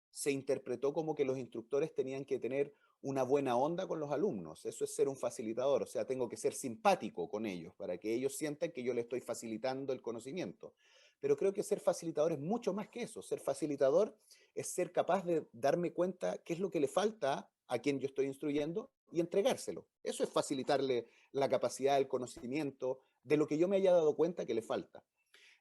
se interpretó como que los instructores tenían que tener una buena onda con los alumnos. Eso es ser un facilitador, o sea, tengo que ser simpático con ellos para que ellos sientan que yo les estoy facilitando el conocimiento. pero creo que ser facilitador es mucho más que eso. Ser facilitador es ser capaz de darme cuenta qué es lo que le falta a quien yo estoy instruyendo y entregárselo. Eso es facilitarle la capacidad, el conocimiento de lo que yo me haya dado cuenta que le falta.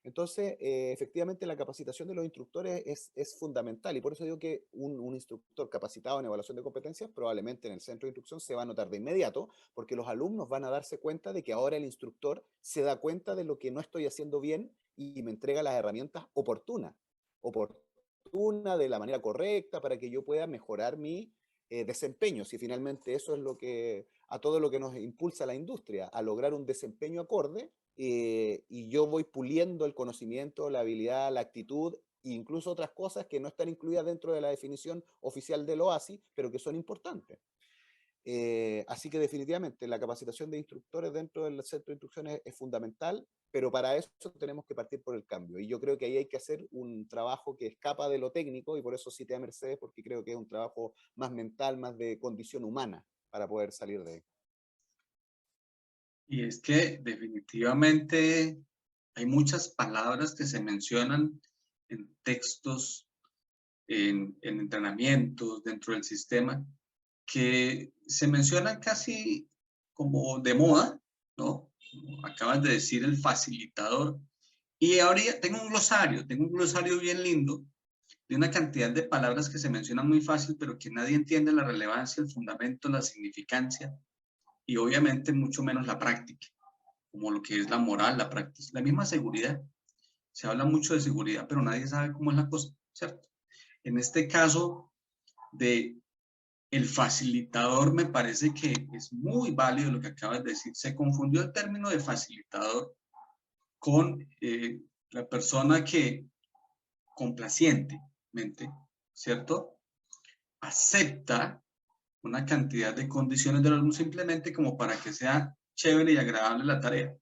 Entonces, efectivamente, la capacitación de los instructores es fundamental, y por eso digo que un instructor capacitado en evaluación de competencias probablemente en el centro de instrucción se va a notar de inmediato, porque los alumnos van a darse cuenta de que ahora el instructor se da cuenta de lo que no estoy haciendo bien y me entrega las herramientas oportunas de la manera correcta para que yo pueda mejorar mi desempeño, si finalmente eso es lo que, a todo lo que nos impulsa la industria, a lograr un desempeño acorde, y yo voy puliendo el conocimiento, la habilidad, la actitud, e incluso otras cosas que no están incluidas dentro de la definición oficial del OASI, pero que son importantes. Así que definitivamente la capacitación de instructores dentro del centro de instrucción es fundamental, pero para eso tenemos que partir por el cambio. Y yo creo que ahí hay que hacer un trabajo que escapa de lo técnico, y por eso cité a Mercedes, porque creo que es un trabajo más mental, más de condición humana para poder salir de ahí. Y es que definitivamente hay muchas palabras que se mencionan en textos, en entrenamientos, dentro del sistema, que se mencionan casi como de moda, ¿no? Como acabas de decir, el facilitador. Y ahora tengo un glosario bien lindo, de una cantidad de palabras que se mencionan muy fácil, pero que nadie entiende la relevancia, el fundamento, la significancia, y obviamente mucho menos la práctica, como lo que es la moral, la práctica, la misma seguridad. Se habla mucho de seguridad, pero nadie sabe cómo es la cosa, ¿cierto? En este caso de el facilitador, me parece que es muy válido lo que acabas de decir. Se confundió el término de facilitador con la persona que complacientemente, ¿cierto?, acepta una cantidad de condiciones del alumno simplemente como para que sea chévere y agradable la tarea.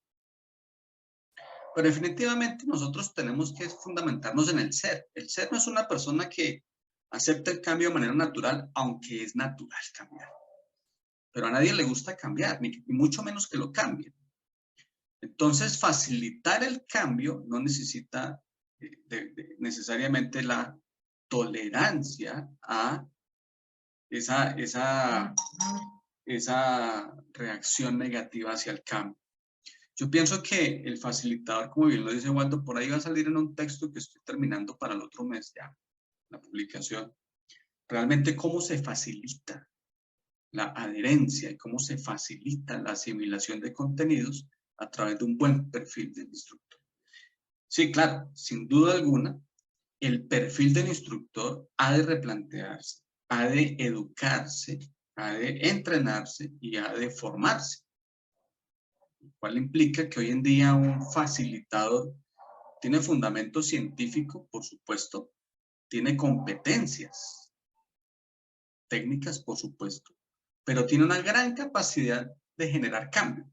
Pero definitivamente nosotros tenemos que fundamentarnos en el ser. El ser no es una persona que acepta el cambio de manera natural, aunque es natural cambiar. Pero a nadie le gusta cambiar, ni mucho menos que lo cambien. Entonces, facilitar el cambio no necesita necesariamente la tolerancia a esa reacción negativa hacia el cambio. Yo pienso que el facilitador, como bien lo dice Waldo, por ahí va a salir en un texto que estoy terminando para el otro mes ya, la publicación. Realmente cómo se facilita la adherencia y cómo se facilita la asimilación de contenidos a través de un buen perfil del instructor. Sí, claro, sin duda alguna, el perfil del instructor ha de replantearse, ha de educarse, ha de entrenarse y ha de formarse. Lo cual implica que hoy en día un facilitador tiene fundamento científico, por supuesto, tiene competencias técnicas, por supuesto, pero tiene una gran capacidad de generar cambio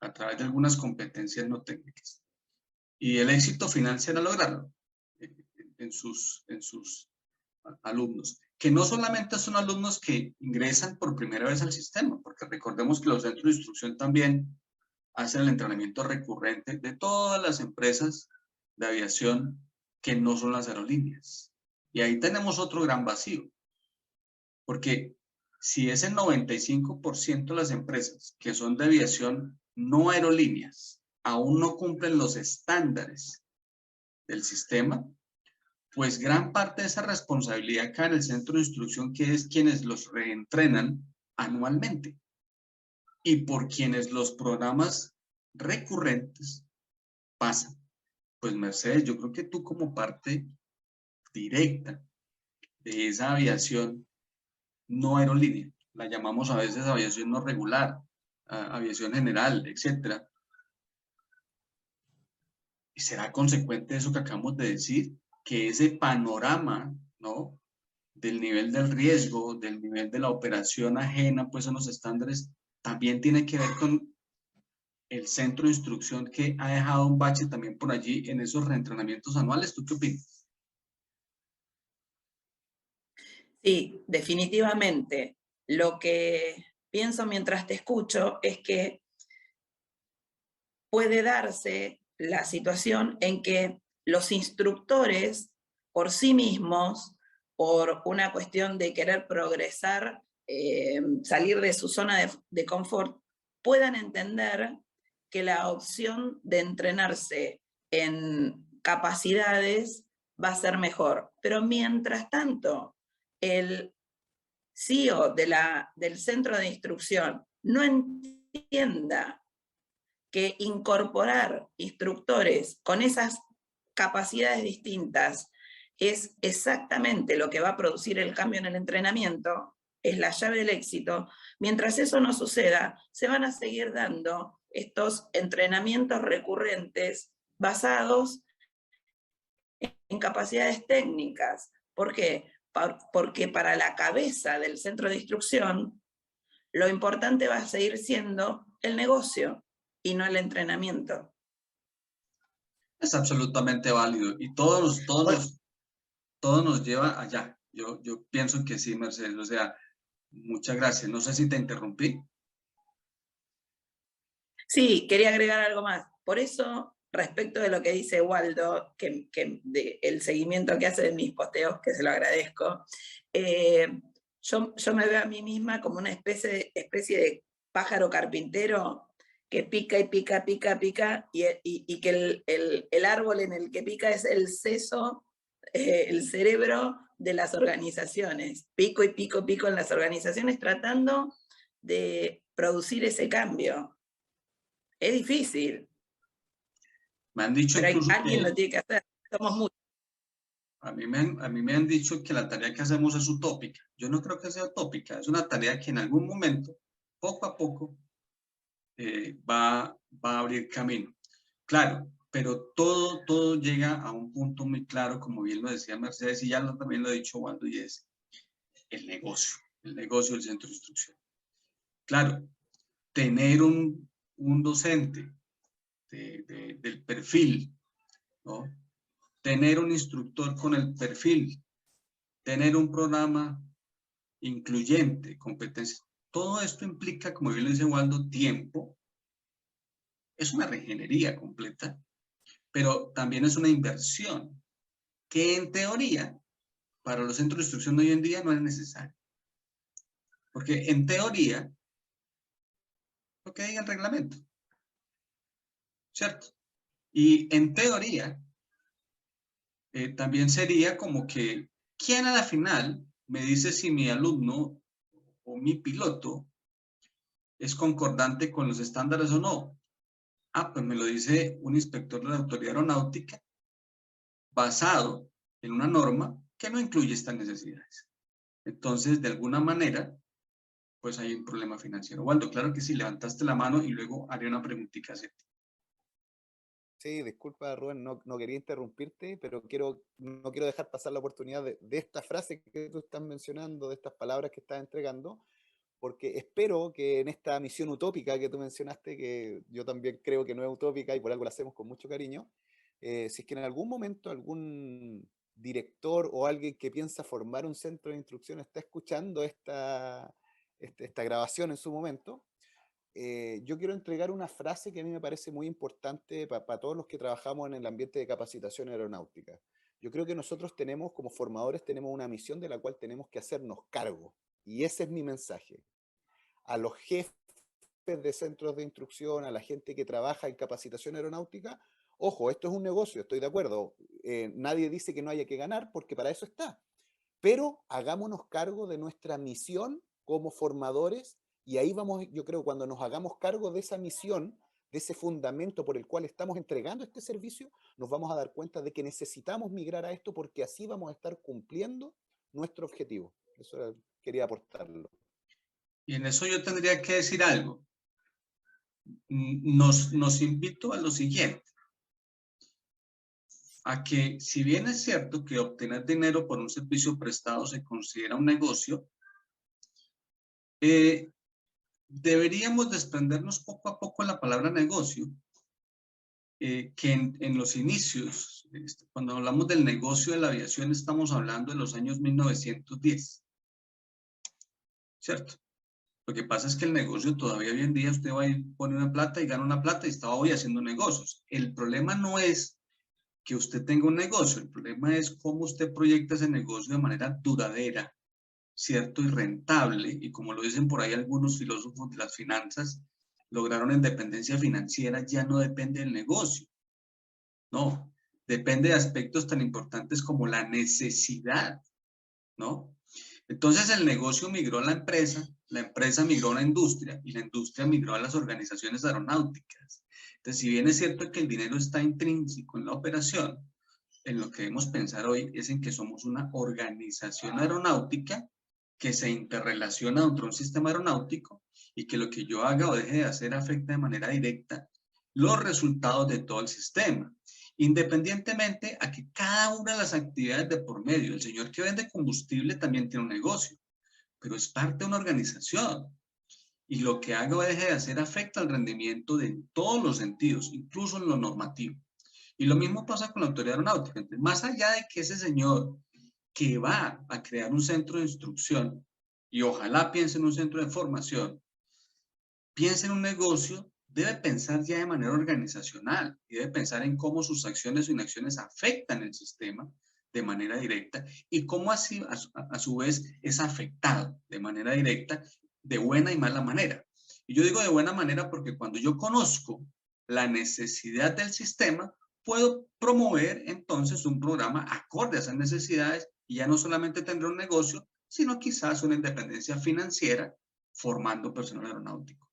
a través de algunas competencias no técnicas. Y el éxito final será lograrlo en sus alumnos, que no solamente son alumnos que ingresan por primera vez al sistema, porque recordemos que los centros de instrucción también hacen el entrenamiento recurrente de todas las empresas de aviación que no son las aerolíneas. Y ahí tenemos otro gran vacío, porque si es el 95% de las empresas que son de aviación no aerolíneas aún no cumplen los estándares del sistema, pues gran parte de esa responsabilidad cae en el centro de instrucción, que es quienes los reentrenan anualmente y por quienes los programas recurrentes pasan. Pues Mercedes, yo creo que tú como parte directa de esa aviación no aerolínea, la llamamos a veces aviación no regular, aviación general, etcétera, y será consecuente de eso que acabamos de decir, que ese panorama, ¿no?, del nivel del riesgo, del nivel de la operación ajena pues a los estándares, también tiene que ver con el centro de instrucción, que ha dejado un bache también por allí en esos reentrenamientos anuales. ¿Tú qué opinas? Sí, definitivamente. Lo que pienso mientras te escucho es que puede darse la situación en que los instructores por sí mismos, por una cuestión de querer progresar, salir de su zona de confort, puedan entender que la opción de entrenarse en capacidades va a ser mejor. Pero mientras tanto, el CEO del centro de instrucción no entienda que incorporar instructores con esas capacidades distintas es exactamente lo que va a producir el cambio en el entrenamiento, es la llave del éxito. Mientras eso no suceda, se van a seguir dando estos entrenamientos recurrentes basados en capacidades técnicas. ¿Por qué? Porque para la cabeza del centro de instrucción, lo importante va a seguir siendo el negocio y no el entrenamiento. Es absolutamente válido y todo nos lleva allá. Yo pienso que sí, Mercedes. O sea, muchas gracias. No sé si te interrumpí. Sí, quería agregar algo más. Por eso, respecto de lo que dice Waldo, el seguimiento que hace de mis posteos, que se lo agradezco, yo me veo a mí misma como una especie de pájaro carpintero que pica y pica, pica, pica, y que el árbol en el que pica es el seso, el cerebro de las organizaciones. Pico y pico, pico en las organizaciones tratando de producir ese cambio. Es difícil. Me han dicho pero incluso alguien lo tiene que hacer. Somos muchos. a mí me han dicho que la tarea que hacemos es utópica. Yo no creo que sea utópica. Es una tarea que en algún momento, poco a poco, va a abrir camino. Claro, pero todo llega a un punto muy claro, como bien lo decía Mercedes, y ya también lo ha dicho Waldo, y es el negocio del centro de instrucción. Claro, tener un docente del perfil, ¿no? Tener un instructor con el perfil, tener un programa incluyente, competencias, todo esto implica, como bien lo dice Waldo, tiempo. Es una regenería completa, pero también es una inversión que en teoría para los centros de instrucción de hoy en día no es necesario. Porque en teoría, lo que diga el reglamento, ¿cierto? Y en teoría, también sería como que, ¿quién a la final me dice si mi alumno o mi piloto es concordante con los estándares o no? Ah, pues me lo dice un inspector de la Autoridad Aeronáutica basado en una norma que no incluye estas necesidades. Entonces, de alguna manera, pues hay un problema financiero. Waldo, claro que sí, levantaste la mano y luego haré una preguntita. Sí, disculpa, Rubén, no quería interrumpirte, pero no quiero dejar pasar la oportunidad de esta frase que tú estás mencionando, de estas palabras que estás entregando, porque espero que en esta misión utópica que tú mencionaste, que yo también creo que no es utópica y por algo la hacemos con mucho cariño, si es que en algún momento algún director o alguien que piensa formar un centro de instrucción está escuchando esta grabación en su momento, yo quiero entregar una frase que a mí me parece muy importante para todos los que trabajamos en el ambiente de capacitación aeronáutica. Yo creo que nosotros tenemos, como formadores, tenemos una misión de la cual tenemos que hacernos cargo. Y ese es mi mensaje. A los jefes de centros de instrucción, a la gente que trabaja en capacitación aeronáutica, ojo, esto es un negocio, estoy de acuerdo. Nadie dice que no haya que ganar porque para eso está. Pero hagámonos cargo de nuestra misión como formadores. Y ahí vamos, yo creo, cuando nos hagamos cargo de esa misión, de ese fundamento por el cual estamos entregando este servicio, nos vamos a dar cuenta de que necesitamos migrar a esto porque así vamos a estar cumpliendo nuestro objetivo. Eso quería aportarlo. Y en eso yo tendría que decir algo. Nos invito a lo siguiente. A que, si bien es cierto que obtener dinero por un servicio prestado se considera un negocio, deberíamos desprendernos poco a poco de la palabra negocio, que en los inicios, cuando hablamos del negocio de la aviación, estamos hablando de los años 1910, ¿cierto? Lo que pasa es que el negocio todavía hoy en día usted va y pone una plata y gana una plata y está hoy haciendo negocios. El problema no es que usted tenga un negocio. El problema es cómo usted proyecta ese negocio de manera duradera, ¿cierto? Y rentable. Y como lo dicen por ahí algunos filósofos de las finanzas, lograr una independencia financiera ya no depende del negocio. No, depende de aspectos tan importantes como la necesidad, ¿no? Entonces el negocio migró a la empresa migró a la industria y la industria migró a las organizaciones aeronáuticas. Entonces, si bien es cierto que el dinero está intrínseco en la operación, en lo que debemos pensar hoy es en que somos una organización aeronáutica que se interrelaciona dentro de un sistema aeronáutico y que lo que yo haga o deje de hacer afecta de manera directa los resultados de todo el sistema, independientemente a que cada una de las actividades de por medio, el señor que vende combustible también tiene un negocio, pero es parte de una organización. Y lo que haga o deje de hacer afecta al rendimiento de todos los sentidos, incluso en lo normativo. Y lo mismo pasa con la autoridad aeronáutica. Entonces, más allá de que ese señor que va a crear un centro de instrucción y ojalá piense en un centro de formación, piense en un negocio, debe pensar ya de manera organizacional y debe pensar en cómo sus acciones o inacciones afectan el sistema de manera directa y cómo así, a su vez es afectado de manera directa de buena y mala manera. Y yo digo de buena manera porque cuando yo conozco la necesidad del sistema, puedo promover entonces un programa acorde a esas necesidades y ya no solamente tendré un negocio, sino quizás una independencia financiera formando personal aeronáutico.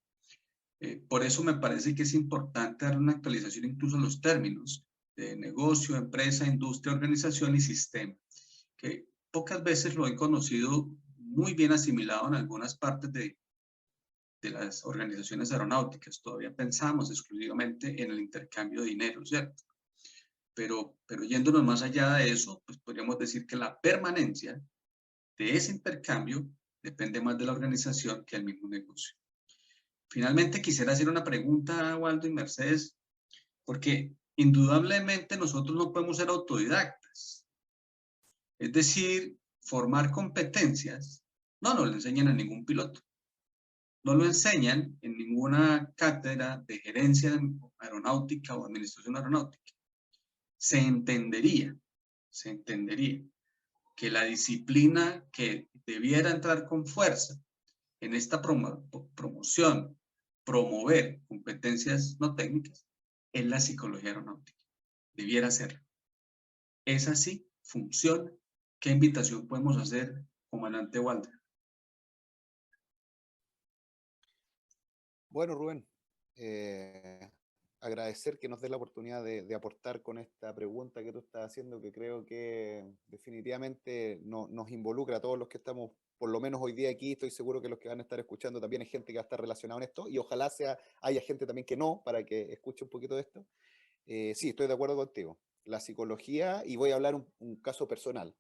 Por eso me parece que es importante dar una actualización incluso en los términos de negocio, empresa, industria, organización y sistema, que pocas veces lo he conocido muy bien asimilado en algunas partes de las organizaciones aeronáuticas. Todavía pensamos exclusivamente en el intercambio de dinero, ¿cierto? Pero yéndonos más allá de eso, pues podríamos decir que la permanencia de ese intercambio depende más de la organización que del mismo negocio. Finalmente, quisiera hacer una pregunta a Waldo y Mercedes, porque indudablemente nosotros no podemos ser autodidactas. Es decir, formar competencias no nos lo enseñan a ningún piloto. No lo enseñan en ninguna cátedra de gerencia aeronáutica o administración aeronáutica. Se entendería que la disciplina que debiera entrar con fuerza en esta promoción, promover competencias no técnicas, es la psicología aeronáutica. Debiera ser. ¿Es así? ¿Funciona? ¿Qué invitación podemos hacer, comandante Walter? Bueno, Rubén, agradecer que nos dé la oportunidad de aportar con esta pregunta que tú estás haciendo, que creo que definitivamente nos involucra a todos los que estamos, por lo menos hoy día aquí. Estoy seguro que los que van a estar escuchando también hay gente que va a estar relacionada en esto, y ojalá haya gente también que no, para que escuche un poquito de esto. Sí, estoy de acuerdo contigo. La psicología, y voy a hablar un caso personal.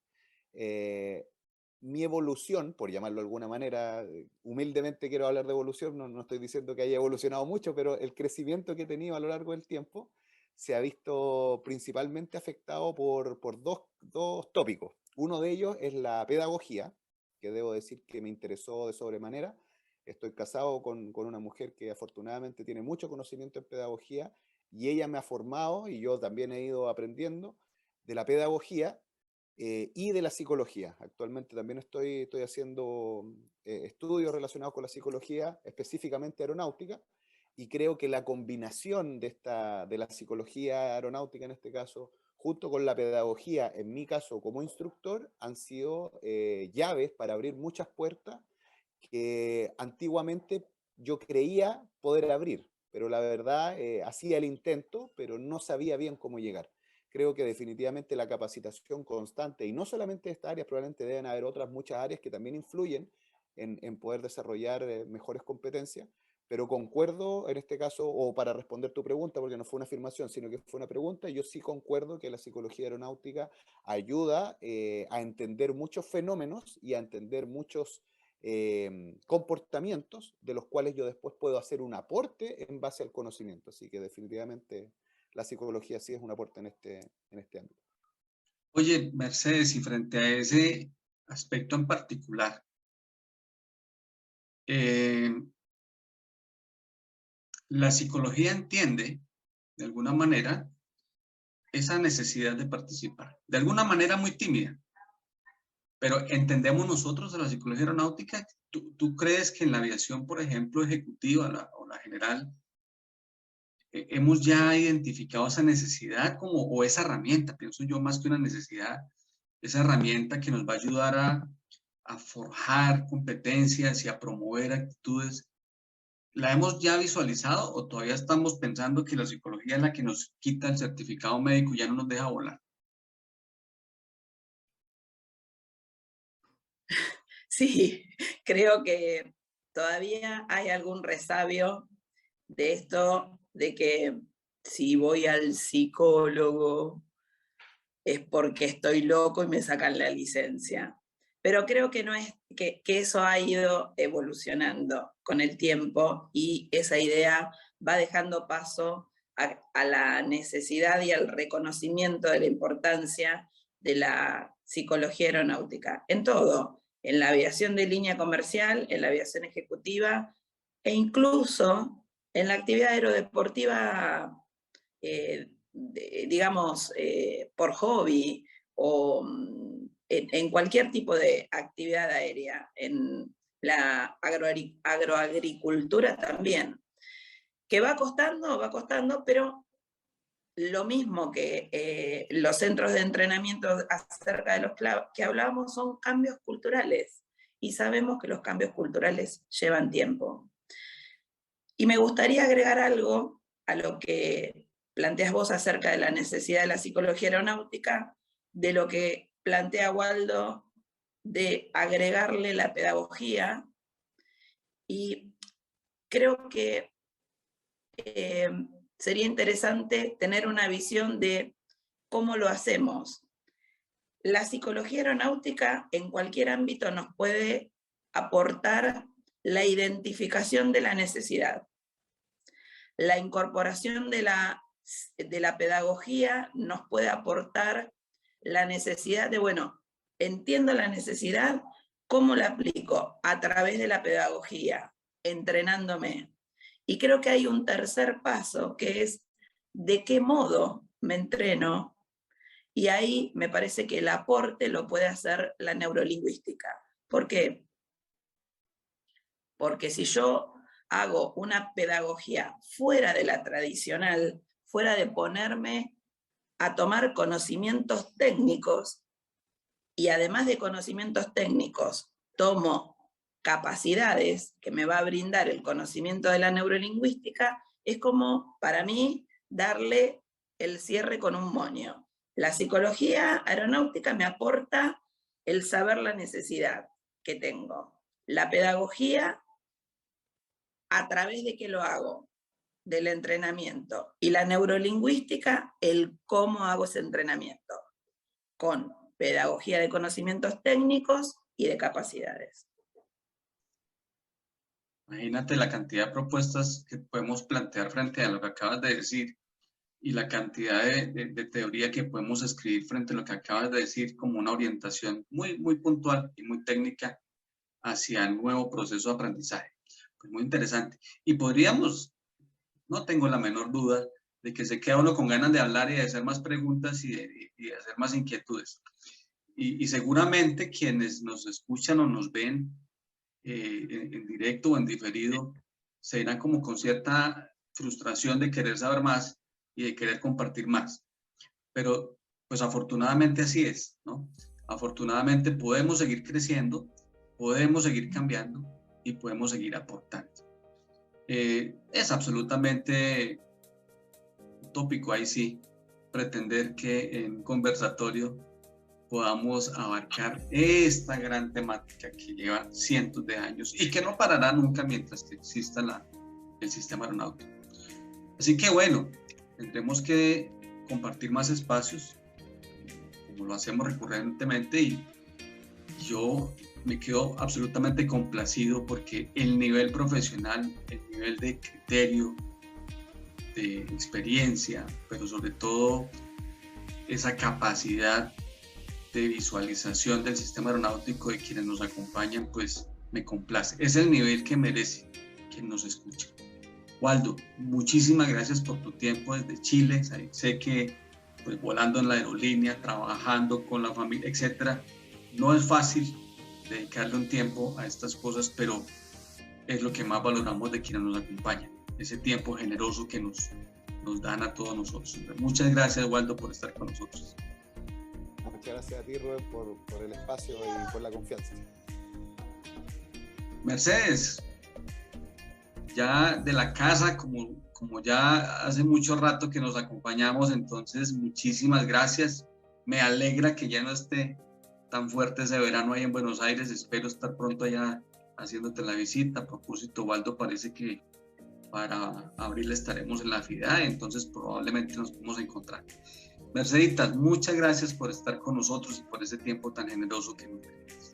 Mi evolución, por llamarlo de alguna manera, humildemente quiero hablar de evolución, no estoy diciendo que haya evolucionado mucho, pero el crecimiento que he tenido a lo largo del tiempo se ha visto principalmente afectado por dos tópicos. Uno de ellos es la pedagogía, que debo decir que me interesó de sobremanera. Estoy casado con una mujer que afortunadamente tiene mucho conocimiento en pedagogía, y ella me ha formado, y yo también he ido aprendiendo de la pedagogía y de la psicología. Actualmente también estoy haciendo estudios relacionados con la psicología, específicamente aeronáutica, y creo que la combinación de la psicología aeronáutica en este caso, junto con la pedagogía, en mi caso como instructor, han sido llaves para abrir muchas puertas que antiguamente yo creía poder abrir, pero la verdad hacía el intento, pero no sabía bien cómo llegar. Creo que definitivamente la capacitación constante, y no solamente esta área, probablemente deben haber otras muchas áreas que también influyen en poder desarrollar mejores competencias, pero concuerdo en este caso, o para responder tu pregunta, porque no fue una afirmación, sino que fue una pregunta, yo sí concuerdo que la psicología aeronáutica ayuda a entender muchos fenómenos y a entender muchos comportamientos de los cuales yo después puedo hacer un aporte en base al conocimiento. Así que definitivamente la psicología sí es un aporte en este ámbito. Oye, Mercedes, y frente a ese aspecto en particular, la psicología entiende, de alguna manera, esa necesidad de participar, de alguna manera muy tímida, pero entendemos nosotros de la psicología aeronáutica. ¿Tú crees que en la aviación, por ejemplo, ejecutiva o la general, hemos ya identificado esa necesidad como, o esa herramienta, pienso yo más que una necesidad, esa herramienta que nos va a ayudar a forjar competencias y a promover actitudes? ¿La hemos ya visualizado o todavía estamos pensando que la psicología es la que nos quita el certificado médico y ya no nos deja volar? Sí, creo que todavía hay algún resabio de esto, de que si voy al psicólogo es porque estoy loco y me sacan la licencia. Pero creo que no es que eso ha ido evolucionando con el tiempo y esa idea va dejando paso a la necesidad y al reconocimiento de la importancia de la psicología aeronáutica en todo, en la aviación de línea comercial, en la aviación ejecutiva e incluso en la actividad aerodeportiva, digamos, por hobby o en cualquier tipo de actividad aérea, en la agroagricultura también, que va costando, pero lo mismo que los centros de entrenamiento acerca de los que hablábamos son cambios culturales, y sabemos que los cambios culturales llevan tiempo. Y me gustaría agregar algo a lo que planteas vos acerca de la necesidad de la psicología aeronáutica, de lo que plantea Waldo, de agregarle la pedagogía, y creo que sería interesante tener una visión de cómo lo hacemos. La psicología aeronáutica en cualquier ámbito nos puede aportar la identificación de la necesidad. La incorporación de la pedagogía nos puede aportar la necesidad de, bueno, entiendo la necesidad, ¿cómo la aplico? A través de la pedagogía, entrenándome. Y creo que hay un tercer paso, que es de qué modo me entreno, y ahí me parece que el aporte lo puede hacer la neurolingüística. ¿Por qué? Porque si yo hago una pedagogía fuera de la tradicional, fuera de ponerme a tomar conocimientos técnicos, y además de conocimientos técnicos, tomo capacidades que me va a brindar el conocimiento de la neurolingüística, es como, para mí, darle el cierre con un moño. La psicología aeronáutica me aporta el saber la necesidad que tengo. La pedagogía, ¿a través de qué lo hago? Del entrenamiento. Y la neurolingüística, el cómo hago ese entrenamiento, con pedagogía de conocimientos técnicos y de capacidades. Imagínate la cantidad de propuestas que podemos plantear frente a lo que acabas de decir y la cantidad de teoría que podemos escribir frente a lo que acabas de decir, como una orientación muy, muy puntual y muy técnica hacia el nuevo proceso de aprendizaje. Pues muy interesante. Y podríamos, no tengo la menor duda, de que se queda uno con ganas de hablar y de hacer más preguntas y de hacer más inquietudes. Y seguramente quienes nos escuchan o nos ven en directo o en diferido, se irán como con cierta frustración de querer saber más y de querer compartir más. Pero pues afortunadamente así es, ¿no? Afortunadamente podemos seguir creciendo, podemos seguir cambiando y podemos seguir aportando. Es absolutamente utópico, ahí sí, pretender que en un conversatorio podamos abarcar esta gran temática que lleva cientos de años y que no parará nunca mientras que exista el sistema aeronáutico. Así que bueno, tendremos que compartir más espacios, como lo hacemos recurrentemente, y yo me quedo absolutamente complacido porque el nivel profesional, el nivel de criterio, de experiencia, pero sobre todo esa capacidad de visualización del sistema aeronáutico de quienes nos acompañan, pues me complace. Es el nivel que merece quien nos escucha. Waldo, muchísimas gracias por tu tiempo desde Chile. Sé que pues volando en la aerolínea, trabajando con la familia, etcétera. No es fácil dedicarle un tiempo a estas cosas, pero es lo que más valoramos de quienes nos acompañan, ese tiempo generoso que nos dan a todos nosotros. Muchas gracias, Waldo, por estar con nosotros. Muchas gracias a ti, Rubén, por el espacio y por la confianza. Mercedes, ya de la casa, como ya hace mucho rato que nos acompañamos, entonces muchísimas gracias. Me alegra que ya no esté tan fuerte ese verano ahí en Buenos Aires. Espero estar pronto allá haciéndote la visita. A propósito, Waldo, parece que para abril estaremos en la FIDAE, entonces probablemente nos podemos encontrar. Merceditas, muchas gracias por estar con nosotros y por ese tiempo tan generoso que nos brindas.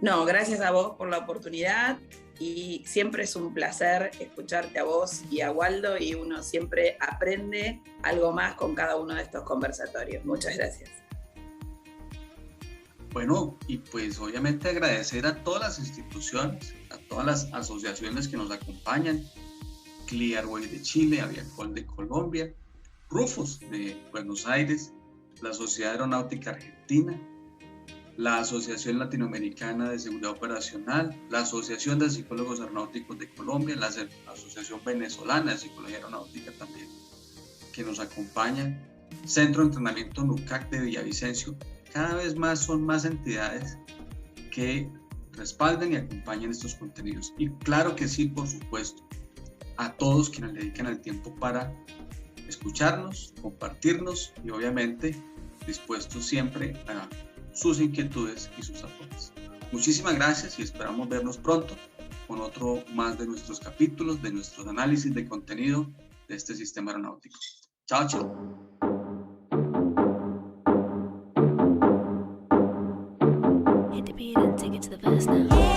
No, gracias a vos por la oportunidad y siempre es un placer escucharte a vos y a Waldo y uno siempre aprende algo más con cada uno de estos conversatorios. Muchas gracias. Bueno, y pues obviamente agradecer a todas las instituciones, a todas las asociaciones que nos acompañan, Clearway de Chile, Aviacol de Colombia, Rufus de Buenos Aires, la Sociedad Aeronáutica Argentina, la Asociación Latinoamericana de Seguridad Operacional, la Asociación de Psicólogos Aeronáuticos de Colombia, la Asociación Venezolana de Psicología Aeronáutica también, que nos acompañan, Centro de Entrenamiento NUCAC de Villavicencio. Cada vez más son más entidades que respaldan y acompañan estos contenidos. Y claro que sí, por supuesto, a todos quienes le dedican el tiempo para escucharnos, compartirnos y obviamente dispuestos siempre a sus inquietudes y sus aportes. Muchísimas gracias y esperamos vernos pronto con otro más de nuestros capítulos, de nuestros análisis de contenido de este sistema aeronáutico. Chao, chao. Hit the beat and take it to the verse now.